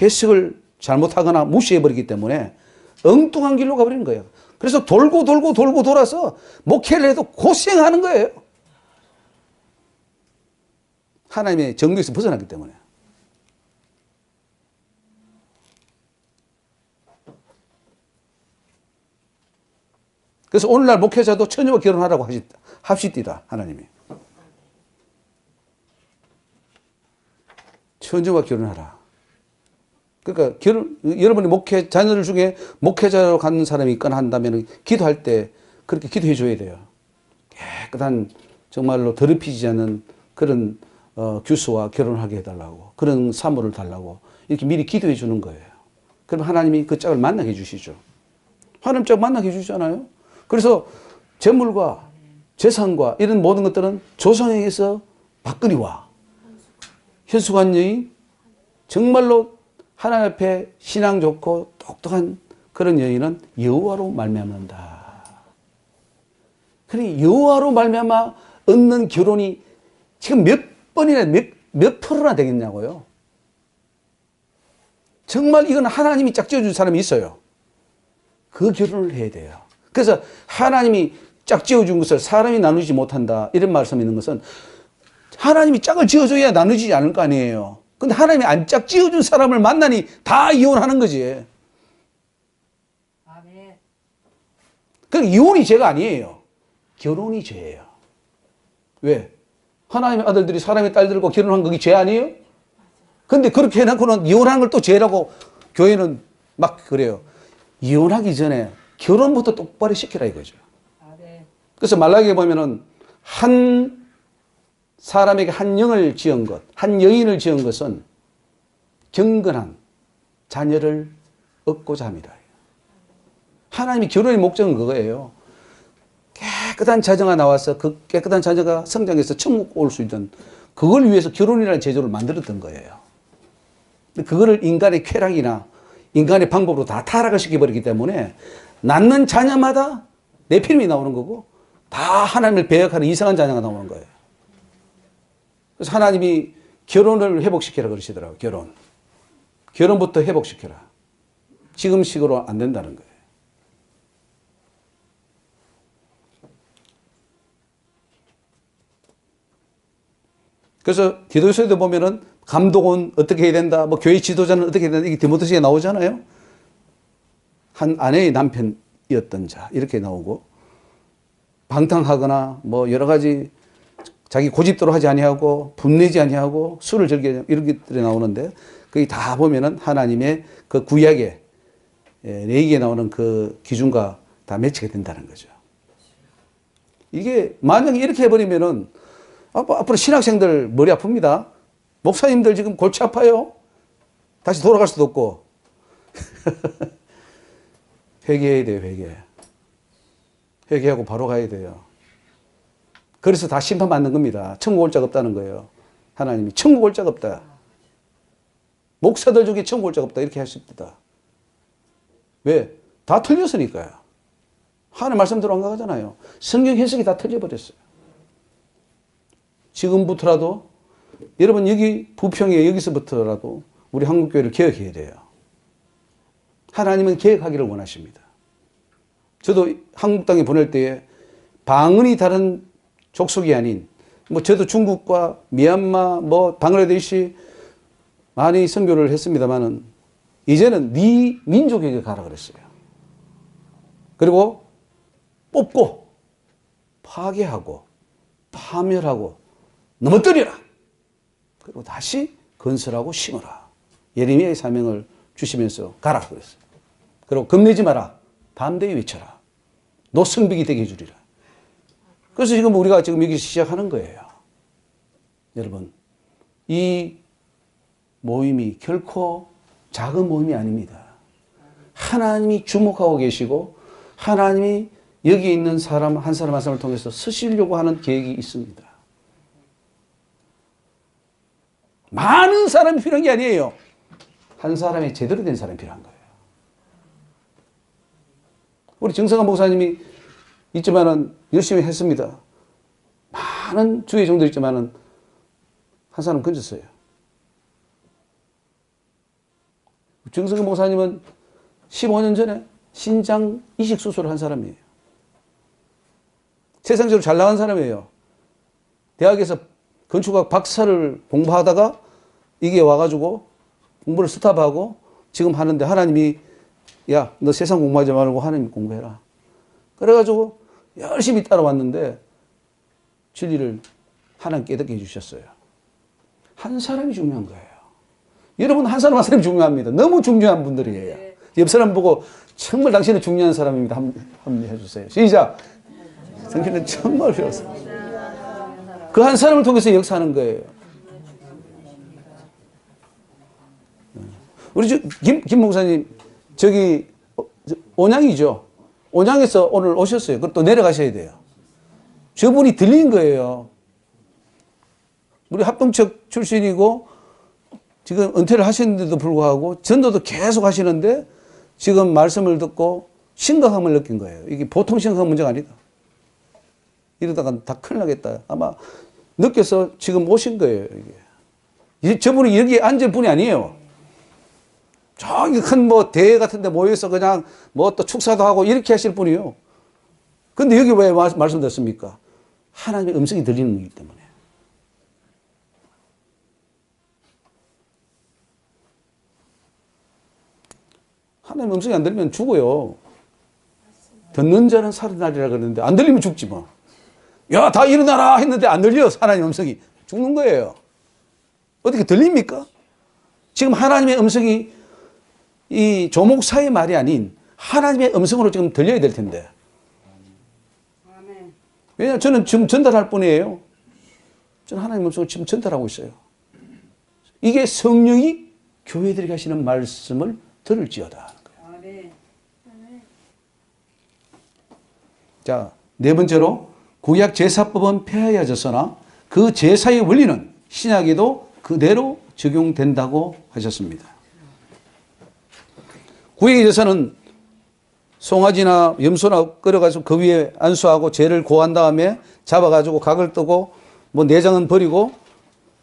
해석을 잘못하거나 무시해버리기 때문에 엉뚱한 길로 가버리는 거예요. 그래서 돌고 돌아서 목회를 해도 고생하는 거예요. 하나님의 정도에서 벗어났기 때문에. 그래서 오늘날 목회자도 처녀와 결혼하라고 합시다. 하나님이. 처녀와 결혼하라. 그러니까 여러분이 자녀들 중에 목회자로 가는 사람이 있거나 한다면 기도할 때 그렇게 기도해 줘야 돼요. 깨끗한 정말로 더럽히지 않은 그런 규수와 결혼하게 해달라고, 그런 사물을 달라고 이렇게 미리 기도해 주는 거예요. 그럼 하나님이 그 짝을 만나게 해 주시죠. 하나님 짝 만나게 해 주잖아요. 그래서 재물과 재산과 이런 모든 것들은 조상에 의해서 박근이와 현숙한 여인, 정말로 하나님 앞에 신앙 좋고 똑똑한 그런 여인은 여호와로 말미암는다. 그러니 여호와로 말미암아 얻는 결혼이 지금 몇 번이나 몇 프로나 되겠냐고요. 정말 이건 하나님이 짝지어준 사람이 있어요. 그 결혼을 해야 돼요. 그래서 하나님이 짝지어준 것을 사람이 나누지 못한다, 이런 말씀이 있는 것은 하나님이 짝을 지어줘야 나누지 않을 거 아니에요. 근데 하나님이 안 짝지어준 사람을 만나니 다 이혼하는 거지. 아멘. 그러니까 이혼이 죄가 아니에요. 결혼이 죄예요. 왜? 하나님의 아들들이 사람의 딸들과 결혼한 거기 죄 아니에요? 근데 그렇게 해놓고는 이혼하는 걸 또 죄라고 교회는 막 그래요. 이혼하기 전에 결혼부터 똑바로 시키라 이거죠. 아멘. 그래서 말라기에 보면은 한 사람에게 한 영을 지은 것, 한 여인을 지은 것은 경건한 자녀를 얻고자 합니다. 하나님이 결혼의 목적은 그거예요. 깨끗한 자녀가 나와서 그 깨끗한 자녀가 성장해서 천국 올 수 있는, 그걸 위해서 결혼이라는 제도를 만들었던 거예요. 근데 그거를 인간의 쾌락이나 인간의 방법으로 다 타락을 시켜버리기 때문에 낳는 자녀마다 네피림이 나오는 거고 다 하나님을 배역하는 이상한 자녀가 나오는 거예요. 그래서 하나님이 결혼을 회복시키라 그러시더라고요. 결혼부터 회복시켜라. 지금식으로 안 된다는 거예요. 그래서 디도서에도 보면은 감독은 어떻게 해야 된다, 뭐 교회 지도자는 어떻게 해야 된다, 이게 디모데서에 나오잖아요. 한 아내의 남편이었던 자, 이렇게 나오고, 방탕하거나 뭐 여러 가지 자기 고집대로 하지 아니하고 분내지 아니하고 술을 즐기지, 이런 것들이 나오는데 거기 다 보면은 하나님의 그 구약의 레위기에 나오는 그 기준과 다 매치가 된다는 거죠. 이게 만약에 이렇게 해버리면은 앞으로 신학생들 머리 아픕니다. 목사님들 지금 골치 아파요. 다시 돌아갈 수도 없고. 회개해야 돼요, 회개하고 바로 가야 돼요. 그래서 다 심판받는 겁니다. 천국 올 자가 없다는 거예요. 하나님이 천국 올 자가 없다. 목사들 중에 천국 올 자가 없다. 이렇게 하십니다. 왜? 다 틀렸으니까요. 하나님 말씀대로 안 가잖아요. 성경 해석이 다 틀려버렸어요. 지금부터라도 여러분 여기 부평에 여기서부터라도 우리 한국교회를 개혁해야 돼요. 하나님은 개혁하기를 원하십니다. 저도 한국 땅에 보낼 때에 방언이 다른 족속이 아닌, 뭐 저도 중국과 미얀마, 뭐 방글라데시 많이 선교를 했습니다만은 이제는 네 민족에게 가라 그랬어요. 그리고 뽑고 파괴하고 파멸하고 넘어뜨려라. 그리고 다시 건설하고 심어라. 예레미야의 사명을 주시면서 가라 그랬어요. 그리고 겁내지 마라. 담대히 외쳐라. 노성벽이 되게 해주리라. 그래서 지금 우리가 지금 여기 시작하는 거예요. 여러분, 이 모임이 결코 작은 모임이 아닙니다. 하나님이 주목하고 계시고 하나님이 여기 있는 사람 한 사람 한 사람을 통해서 쓰시려고 하는 계획이 있습니다. 많은 사람이 필요한 게 아니에요. 한 사람이 제대로 된 사람이 필요한 거예요. 우리 정성환 목사님이 있지만은 열심히 했습니다. 많은 주의 종들 있지만은 한 사람 건졌어요. 정성환 목사님은 15년 전에 신장 이식 수술을 한 사람이에요. 세상적으로 잘 나간 사람이에요. 대학에서 건축학 박사를 공부하다가 이게 와가지고 공부를 스탑하고 지금 하는데 하나님이 야, 너 세상 공부하지 말고 하나님 공부해라. 그래가지고 열심히 따라왔는데 진리를 하나님 깨닫게 해주셨어요. 한 사람이 중요한 거예요. 여러분 한 사람 한 사람이 중요합니다. 너무 중요한 분들이에요. 옆 사람 보고 정말 당신은 중요한 사람입니다. 한번 해주세요. 시작. 당신은 정말 필요했어요. 그 한 사람을 통해서 역사하는 거예요. 우리 김 목사님 저기 온양이죠. 온양에서 오늘 오셨어요. 그럼 또 내려가셔야 돼요. 저분이 들린 거예요. 우리 합동측 출신이고 지금 은퇴를 하셨는데도 불구하고 전도도 계속 하시는데 지금 말씀을 듣고 심각함을 느낀 거예요. 이게 보통 심각한 문제가 아니다. 이러다가 다 큰일 나겠다. 아마 느껴서 지금 오신 거예요. 이게. 저분이 여기 앉을 분이 아니에요. 저기 큰 뭐 대회 같은 데 모여서 그냥 뭐 또 축사도 하고 이렇게 하실 분이요. 근데 여기 왜 말씀 듣습니까? 하나님의 음성이 들리는 거기 때문에. 하나님의 음성이 안 들리면 죽어요. 듣는 자는 살아나리라 그러는데 안 들리면 죽지 뭐. 야, 다 일어나라 했는데 안 들려. 하나님의 음성이. 죽는 거예요. 어떻게 들립니까? 지금 하나님의 음성이 이 조목사의 말이 아닌 하나님의 음성으로 지금 들려야 될 텐데. 왜냐하면 저는 지금 전달할 뿐이에요. 저는 하나님의 음성을 지금 전달하고 있어요. 이게 성령이 교회들에게 하시는 말씀을 들을지어다. 자, 네 번째로 구약 제사법은 폐하여졌으나 그 제사의 원리는 신약에도 그대로 적용된다고 하셨습니다. 구약의 제사는 송아지나 염소나 끌어가지고 그 위에 안수하고 죄를 고한 다음에 잡아가지고 각을 뜨고 뭐 내장은 버리고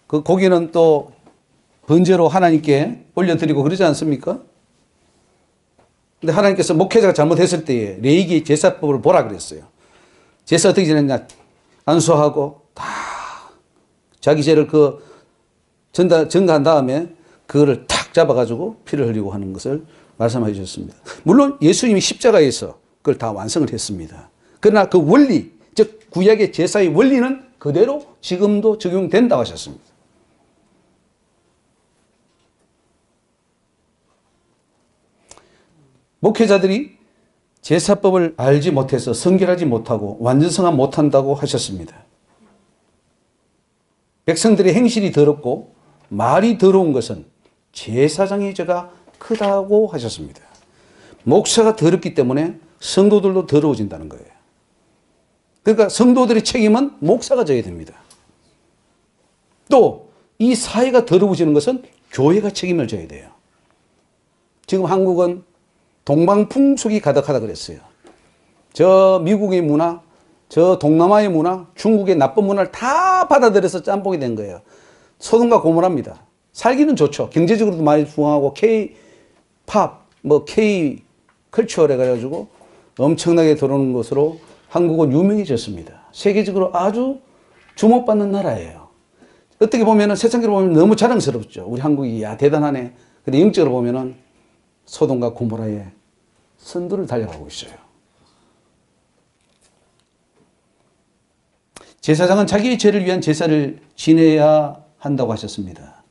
그 고기는 또 번제로 하나님께 올려드리고 그러지 않습니까? 근데 하나님께서 목회자가 잘못했을 때에 레위기 제사법을 보라 그랬어요. 제사 어떻게 지냈냐? 안수하고 다 자기 죄를 전가한 다음에 그거를 탁 잡아가지고 피를 흘리고 하는 것을 말씀해 주셨습니다. 물론 예수님이 십자가에서 그걸 다 완성을 했습니다. 그러나 그 원리, 즉 구약의 제사의 원리는 그대로 지금도 적용된다고 하셨습니다. 목회자들이 제사법을 알지 못해서 성결하지 못하고 완전성하 못한다고 하셨습니다. 백성들의 행실이 더럽고 말이 더러운 것은 제사장의 죄가 크다고 하셨습니다. 목사가 더럽기 때문에 성도들도 더러워진다는 거예요. 그러니까 성도들의 책임은 목사가 져야 됩니다. 또 이 사회가 더러워지는 것은 교회가 책임을 져야 돼요. 지금 한국은 동방풍속이 가득하다 그랬어요. 저 미국의 문화, 저 동남아의 문화, 중국의 나쁜 문화를 다 받아들여서 짬뽕이 된 거예요. 소돔과 고모라입니다. 살기는 좋죠. 경제적으로도 많이 부흥하고 K-팝, 뭐 K-컬처를 해가지고 엄청나게 들어오는 것으로 한국은 유명해졌습니다. 세계적으로 아주 주목받는 나라예요. 어떻게 보면은 세상적으로 보면 너무 자랑스럽죠. 우리 한국이 야 대단하네. 근데 영적으로 보면은 소돔과 고모라의 선두를 달려가고 있어요. 제사장은 자기의 죄를 위한 제사를 지내야 한다고 하셨습니다.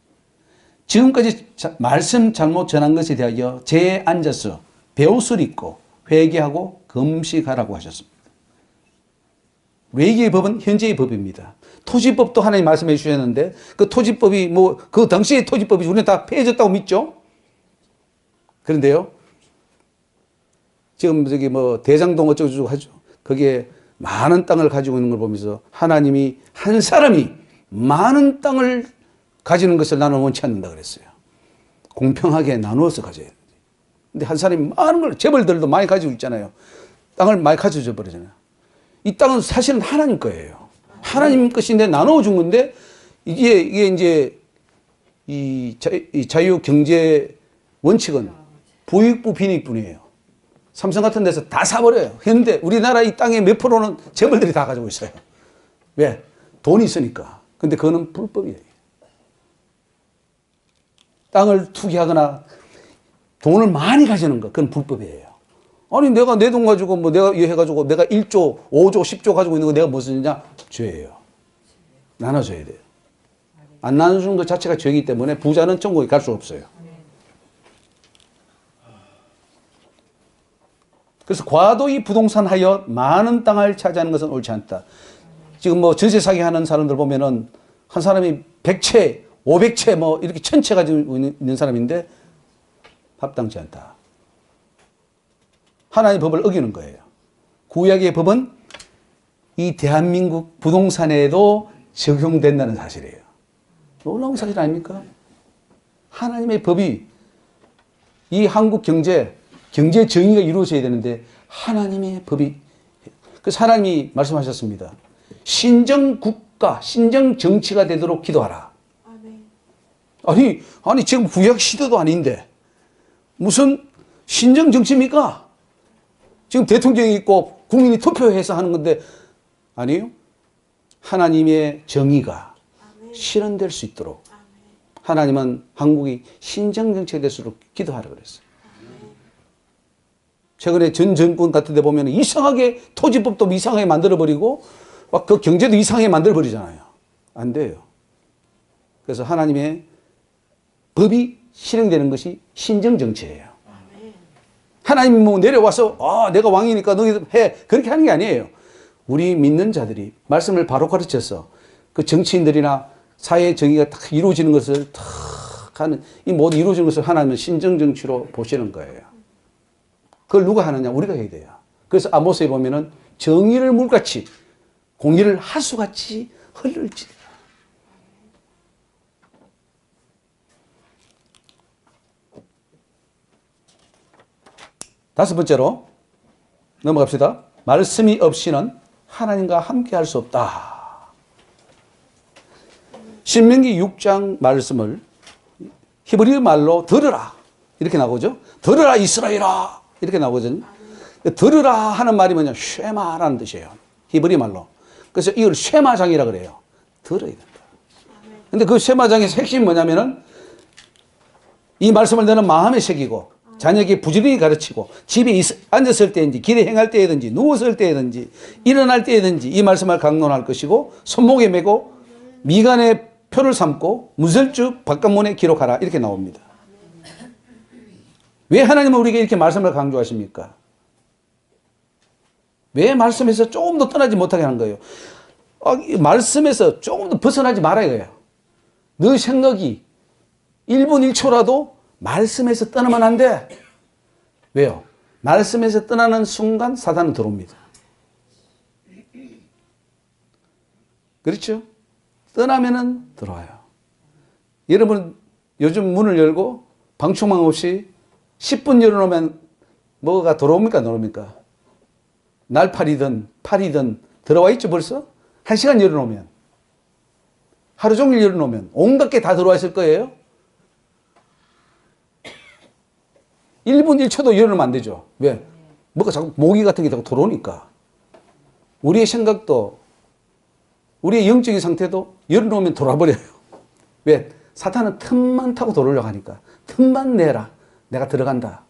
지금까지 말씀 잘못 전한 것에 대하여 제에 앉아서 배옷을 입고 회개하고 금식하라고 하셨습니다. 외계의 법은 현재의 법입니다. 토지법도 하나님 말씀해 주셨는데 그 토지법이 뭐 그 당시의 토지법이 우리는 다 폐해졌다고 믿죠. 그런데요, 지금 저기 뭐 대장동 어쩌고저쩌고 하죠. 거기에 많은 땅을 가지고 있는 걸 보면서 하나님이 한 사람이 많은 땅을 가지는 것을 나는 원치 않는다 그랬어요. 공평하게 나누어서 가져야 돼. 근데 한 사람이 많은 걸, 재벌들도 많이 가지고 있잖아요. 땅을 많이 가져줘 버리잖아요. 이 땅은 사실은 하나님 거예요. 하나님 것인데 나누어 준 건데 이게 이제 이 자유 경제 원칙은 부익부 빈익분이에요. 삼성 같은 데서 다 사버려요. 현대 우리나라 이 땅의 몇 프로는 재벌들이 다 가지고 있어요. 왜? 돈이 있으니까. 근데 그거는 불법이에요. 땅을 투기하거나 돈을 많이 가지는 거, 그건 불법이에요. 아니, 내가 내 돈 가지고 뭐 내가 이거 해가지고 내가 1조, 5조, 10조 가지고 있는 거 내가 무슨 냐 죄예요. 나눠줘야 돼요. 안 나눠주는 것 자체가 죄이기 때문에 부자는 천국에 갈 수 없어요. 그래서 과도히 부동산하여 많은 땅을 차지하는 것은 옳지 않다. 지금 뭐 전세 사기 하는 사람들 보면은 한 사람이 100채, 500채 뭐 이렇게 1000채 가지고 있는 사람인데 합당치 않다. 하나님의 법을 어기는 거예요. 구약의 법은 이 대한민국 부동산에도 적용된다는 사실이에요. 놀라운 사실 아닙니까? 하나님의 법이 이 한국 경제 정의가 이루어져야 되는데 하나님의 법이, 그래서 하나님이 말씀하셨습니다. 신정국가, 신정정치가 되도록 기도하라. 아니 지금 구약 시대도 아닌데 무슨 신정정치입니까? 지금 대통령이 있고 국민이 투표해서 하는 건데 아니요. 하나님의 정의가 실현될 수 있도록 하나님은 한국이 신정정치가 될수록 기도하라 그랬어요. 최근에 전 정권 같은 데 보면 이상하게 토지법도 이상하게 만들어버리고 막 그 경제도 이상하게 만들어버리잖아요. 안 돼요. 그래서 하나님의 법이 실행되는 것이 신정정치예요. 하나님이 뭐 내려와서 내가 왕이니까 너희들 해 그렇게 하는 게 아니에요. 우리 믿는 자들이 말씀을 바로 가르쳐서 그 정치인들이나 사회 정의가 딱 이루어지는 것을 탁 하는 이 모든 이루어지는 것을 하나님은 신정정치로 보시는 거예요. 그걸 누가 하느냐? 우리가 해야 돼요. 그래서 아모스에 보면은 정의를 물같이 공의를 하수같이 흘릴지니라. 다섯 번째로 넘어갑시다. 말씀이 없이는 하나님과 함께 할 수 없다. 신명기 6장 말씀을 히브리 말로 들으라 이렇게 나오죠. 들으라 이스라엘아 이렇게 나오거든요. 들으라 하는 말이 뭐냐? 쉐마라는 뜻이에요. 히브리 말로. 그래서 이걸 쉐마장이라 그래요. 들어야 된다. 근데 그 쉐마장의 핵심이 뭐냐면은 이 말씀을 너는 마음에 새기고 자녀에게 부지런히 가르치고 집에 앉았을 때인지 길에 행할 때든지 누웠을 때든지 일어날 때든지 이 말씀을 강론할 것이고 손목에 메고 미간에 표를 삼고 문설주 바깥문에 기록하라 이렇게 나옵니다. 왜 하나님은 우리에게 이렇게 말씀을 강조하십니까? 왜 말씀에서 조금 더 떠나지 못하게 하는 거예요? 말씀에서 조금 더 벗어나지 말아야 해요. 너 생각이 1분 1초라도 말씀에서 떠나면 안 돼. 왜요? 말씀에서 떠나는 순간 사단은 들어옵니다. 그렇죠? 떠나면은 들어와요. 여러분 요즘 문을 열고 방충망 없이 10분 열어놓으면 뭐가 들어옵니까? 들어옵니까? 날파리든 파리든 들어와 있죠 벌써? 1시간 열어놓으면 하루 종일 열어놓으면 온갖 게 다 들어와 있을 거예요. 1분 1초도 열어놓으면 안 되죠. 왜? 뭐가 자꾸 모기 같은 게 자꾸 들어오니까. 우리의 생각도 우리의 영적인 상태도 열어놓으면 돌아버려요. 왜? 사탄은 틈만 타고 들어오려고 하니까. 틈만 내라. 내가 들어간다.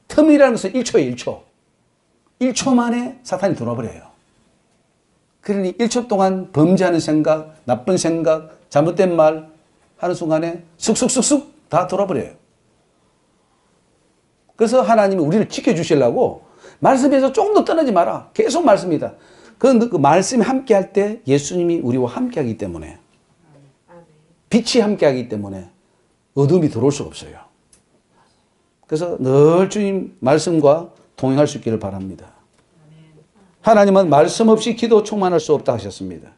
틈이라는 것은 1초예요. 1초. 1초 만에 사탄이 들어와버려요. 그러니 1초 동안 범죄하는 생각, 나쁜 생각, 잘못된 말 하는 순간에 쑥쑥쑥쑥 다 돌아버려요. 그래서 하나님이 우리를 지켜주시려고 말씀에서 조금 더 떠나지 마라. 계속 말씀이다. 그 말씀이 함께 할 때 예수님이 우리와 함께 하기 때문에, 빛이 함께 하기 때문에 어둠이 들어올 수가 없어요. 그래서 늘 주님 말씀과 동행할 수 있기를 바랍니다. 하나님은 말씀 없이 기도 충만할 수 없다 하셨습니다.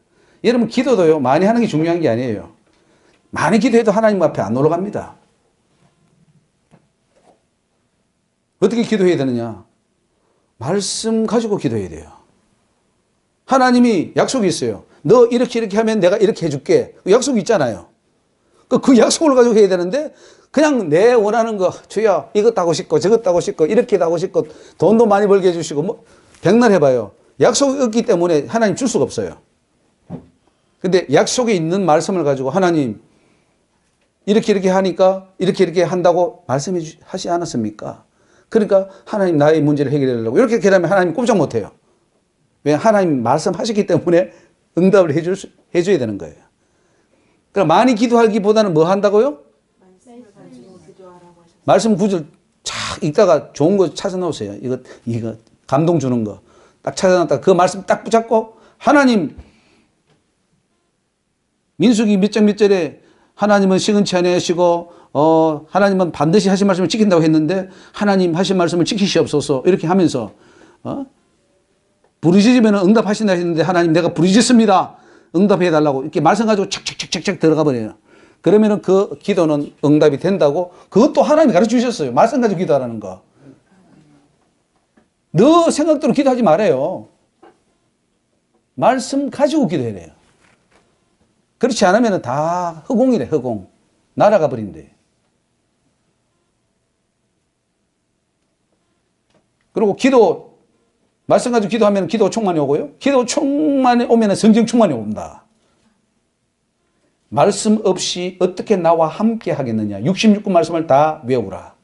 여러분, 기도도요, 많이 하는 게 중요한 게 아니에요. 많이 기도해도 하나님 앞에 안 올라갑니다. 어떻게 기도해야 되느냐? 말씀 가지고 기도해야 돼요. 하나님이 약속이 있어요. 너 이렇게 하면 내가 이렇게 해줄게. 약속이 있잖아요. 그 약속을 가지고 해야 되는데 그냥 내 원하는 거, 주여 이것 하고 싶고 저것 하고 싶고 이렇게 하고 싶고 돈도 많이 벌게 해주시고 뭐 백날 해봐요. 약속이 없기 때문에 하나님 줄 수가 없어요. 근데 약속이 있는 말씀을 가지고 하나님 이렇게 하니까 이렇게 한다고 말씀하시지 않았습니까? 그러니까 하나님 나의 문제를 해결하려고 이렇게 하면 하나님 꼼짝 못해요. 왜? 하나님 말씀하셨기 때문에 응답을 해줘야 되는 거예요. 그럼 많이 기도하기보다는 뭐 한다고요? 말씀 구절 착 읽다가 좋은 거 찾아 놓으세요. 이거 감동 주는 거 딱 찾아 놨다가 그 말씀 딱 붙잡고 하나님, 민수기 몇 장 몇 절에 하나님은 시근치 아니하시고 하나님은 반드시 하신 말씀을 지킨다고 했는데 하나님 하신 말씀을 지키시옵소서 이렇게 하면서 부르짖으면 응답하신다 했는데 하나님 내가 부르짖습니다. 응답해 달라고 이렇게 말씀 가지고 착착착착 들어가 버려요. 그러면은 그 기도는 응답이 된다고 그것도 하나님이 가르쳐 주셨어요. 말씀 가지고 기도하라는 거. 너 생각대로 기도하지 말아요. 말씀 가지고 기도해야 돼요. 그렇지 않으면 다 허공이래, 허공. 날아가 버린대. 그리고 기도, 말씀 가지고 기도하면 기도 충만이 오고요. 기도 충만이 오면 성령 충만이 옵니다. 말씀 없이 어떻게 나와 함께 하겠느냐. 66권 말씀을 다 외우라.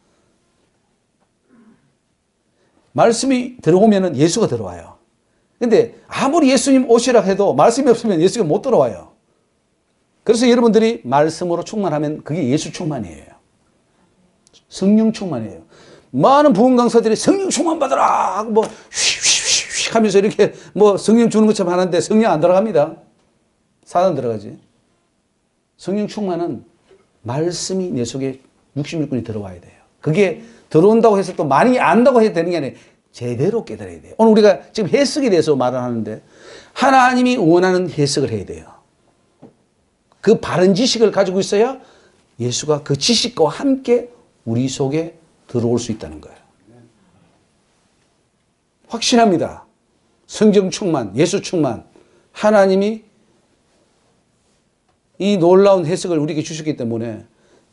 말씀이 들어오면 예수가 들어와요. 근데 아무리 예수님 오시라 해도 말씀이 없으면 예수가 못 들어와요. 그래서 여러분들이 말씀으로 충만하면 그게 예수 충만이에요. 성령 충만이에요. 많은 부흥 강사들이 성령 충만 받으라 하고 뭐 휘휘휘 하면서 이렇게 뭐 성령 주는 것처럼 하는데 성령 안 들어갑니다. 사단 들어가지. 성령 충만은 말씀이 내 속에 66권이 들어와야 돼요. 그게 들어온다고 해서 또 많이 안다고 해도 되는 게 아니라 제대로 깨달아야 돼요. 오늘 우리가 지금 해석에 대해서 말을 하는데 하나님이 원하는 해석을 해야 돼요. 그 바른 지식을 가지고 있어야 예수가 그 지식과 함께 우리 속에 들어올 수 있다는 거예요. 확신합니다. 성령 충만, 예수 충만, 하나님이 이 놀라운 해석을 우리에게 주셨기 때문에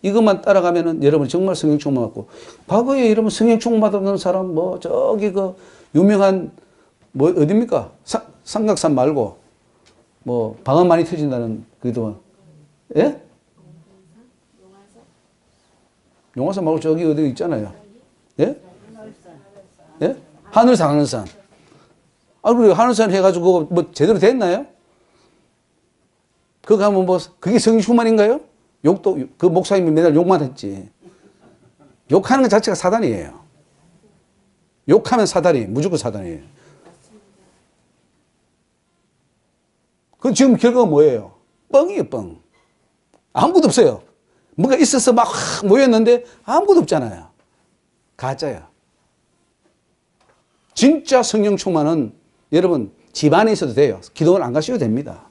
이것만 따라가면은 여러분 정말 성령 충만 받고, 과거에 여러분 성령 충만 받았던 사람 뭐 저기 그 유명한 뭐 어딥니까? 삼각산 말고 뭐 방언 많이 터진다는 그래도 예? 용화산 말고 저기 어디 있잖아요. 예? 예? 하늘산, 하늘산. 아, 그래 하늘산 해가지고 뭐 제대로 됐나요? 그거 가면 뭐 그게 성령 충만인가요? 욕도 그 목사님이 맨날 욕만 했지. 욕하는 것 자체가 사단이에요. 욕하면 사단이 무조건 사단이에요. 그 지금 결과가 뭐예요? 뻥이에요, 뻥. 아무것도 없어요. 뭔가 있어서 막 모였는데 아무것도 없잖아요. 가짜야. 진짜 성령 충만은 여러분 집안에 있어도 돼요. 기도를 안 가셔도 됩니다.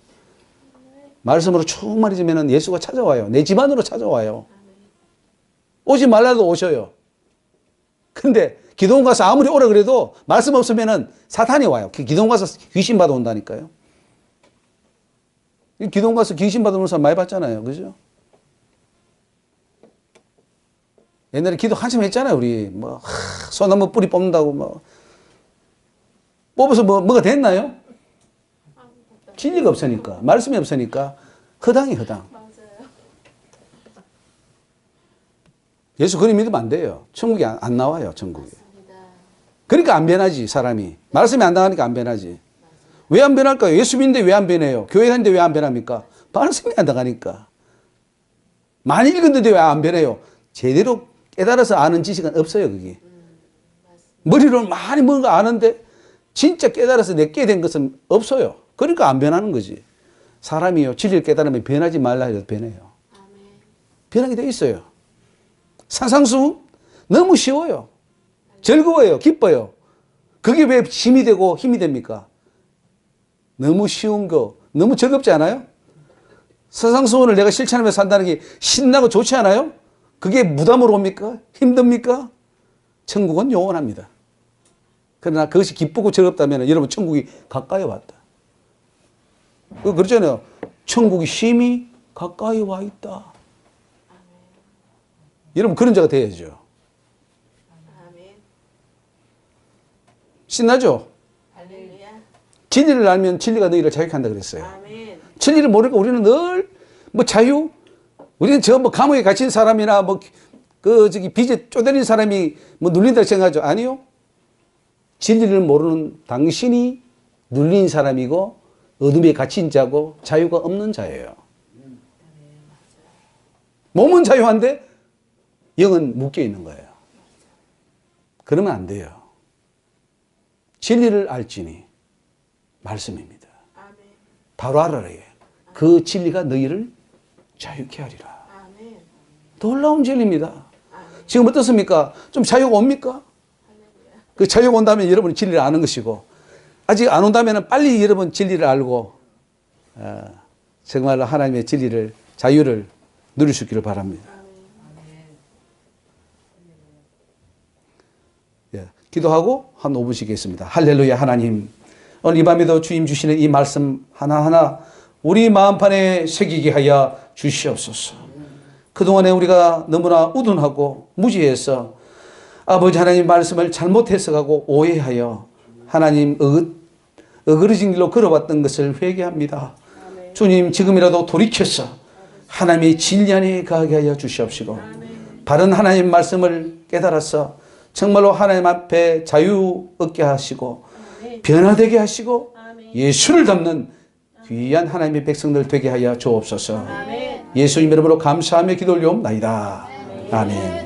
말씀으로 충만해지면 예수가 찾아와요. 내 집안으로 찾아와요. 오지 말라도 오셔요. 근데 기도원 가서 아무리 오라 그래도 말씀 없으면 사탄이 와요. 기도원 가서 귀신 받아온다니까요. 기도원 가서 귀신 받아오는 사람 많이 봤잖아요. 그죠? 옛날에 기도 한참 했잖아요. 우리 뭐 소나무 뿌리 뽑는다고 뭐 뽑아서 뭐가 됐나요? 진리가 없으니까, 말씀이 없으니까 허당이 허당. 맞아요. 예수 그리 믿으면 안 돼요. 천국이 안 나와요. 천국이. 맞습니다. 그러니까 안 변하지 사람이. 말씀이 안 나가니까 안 변하지. 왜 안 변할까요? 예수 믿는데 왜 안 변해요? 교회 다니는데 왜 안 변합니까? 말씀이 안 나가니까. 많이 읽었는데 왜 안 변해요? 제대로 깨달아서 아는 지식은 없어요, 그게. 머리로 많이 뭔가 아는데 진짜 깨달아서 내게 된 것은 없어요. 그러니까 안 변하는 거지. 사람이요, 진리를 깨달으면 변하지 말라 해도 변해요. 변하게 돼 있어요. 산상수 너무 쉬워요. 즐거워요. 기뻐요. 그게 왜 힘이 되고 힘이 됩니까? 너무 쉬운 거, 너무 즐겁지 않아요? 산상수훈을 내가 실천하며 산다는 게 신나고 좋지 않아요? 그게 부담으로 옵니까? 힘듭니까? 천국은 영원합니다. 그러나 그것이 기쁘고 즐겁다면 여러분 천국이 가까이 왔다. 그렇잖아요. 천국이 심히 가까이 와 있다. 여러분 그런 자가 돼야죠. 신나죠? 진리를 알면 진리가 너희를 자유한다 그랬어요. 진리를 모르니까 우리는 늘 뭐 자유? 우리는 저 뭐 감옥에 갇힌 사람이나 뭐 빚에 쪼들린 사람이 뭐 눌린다고 생각하죠. 아니요. 진리를 모르는 당신이 눌린 사람이고 어둠에 갇힌 자고 자유가 없는 자예요. 몸은 자유한데 영은 묶여 있는 거예요. 그러면 안 돼요. 진리를 알지니 말씀입니다. 바로 알아라. 그 진리가 너희를 자유케 하리라. 놀라운 진리입니다. 지금 어떻습니까? 좀 자유가 옵니까? 그 자유가 온다면 여러분이 진리를 아는 것이고, 아직 안 온다면 빨리 여러분 진리를 알고 정말로 하나님의 진리를, 자유를 누릴 수 있기를 바랍니다. 예, 기도하고 한 5분 쉬겠습니다. 할렐루야. 하나님, 오늘 이 밤에도 주님 주시는 이 말씀 하나하나 우리 마음판에 새기게 하여 주시옵소서. 그동안에 우리가 너무나 우둔하고 무지해서 아버지 하나님 말씀을 잘못 해석하고 오해하여 하나님 어그러진 길로 걸어왔던 것을 회개합니다. 주님, 지금이라도 돌이켜서 하나님의 진리 안에 가게 하여 주시옵시고, 바른 하나님 말씀을 깨달아서 정말로 하나님 앞에 자유 얻게 하시고 변화되게 하시고 예수를 닮는 귀한 하나님의 백성들 되게 하여 주옵소서. 예수님 이름으로 감사하며 기도 올려옵나이다. 아멘.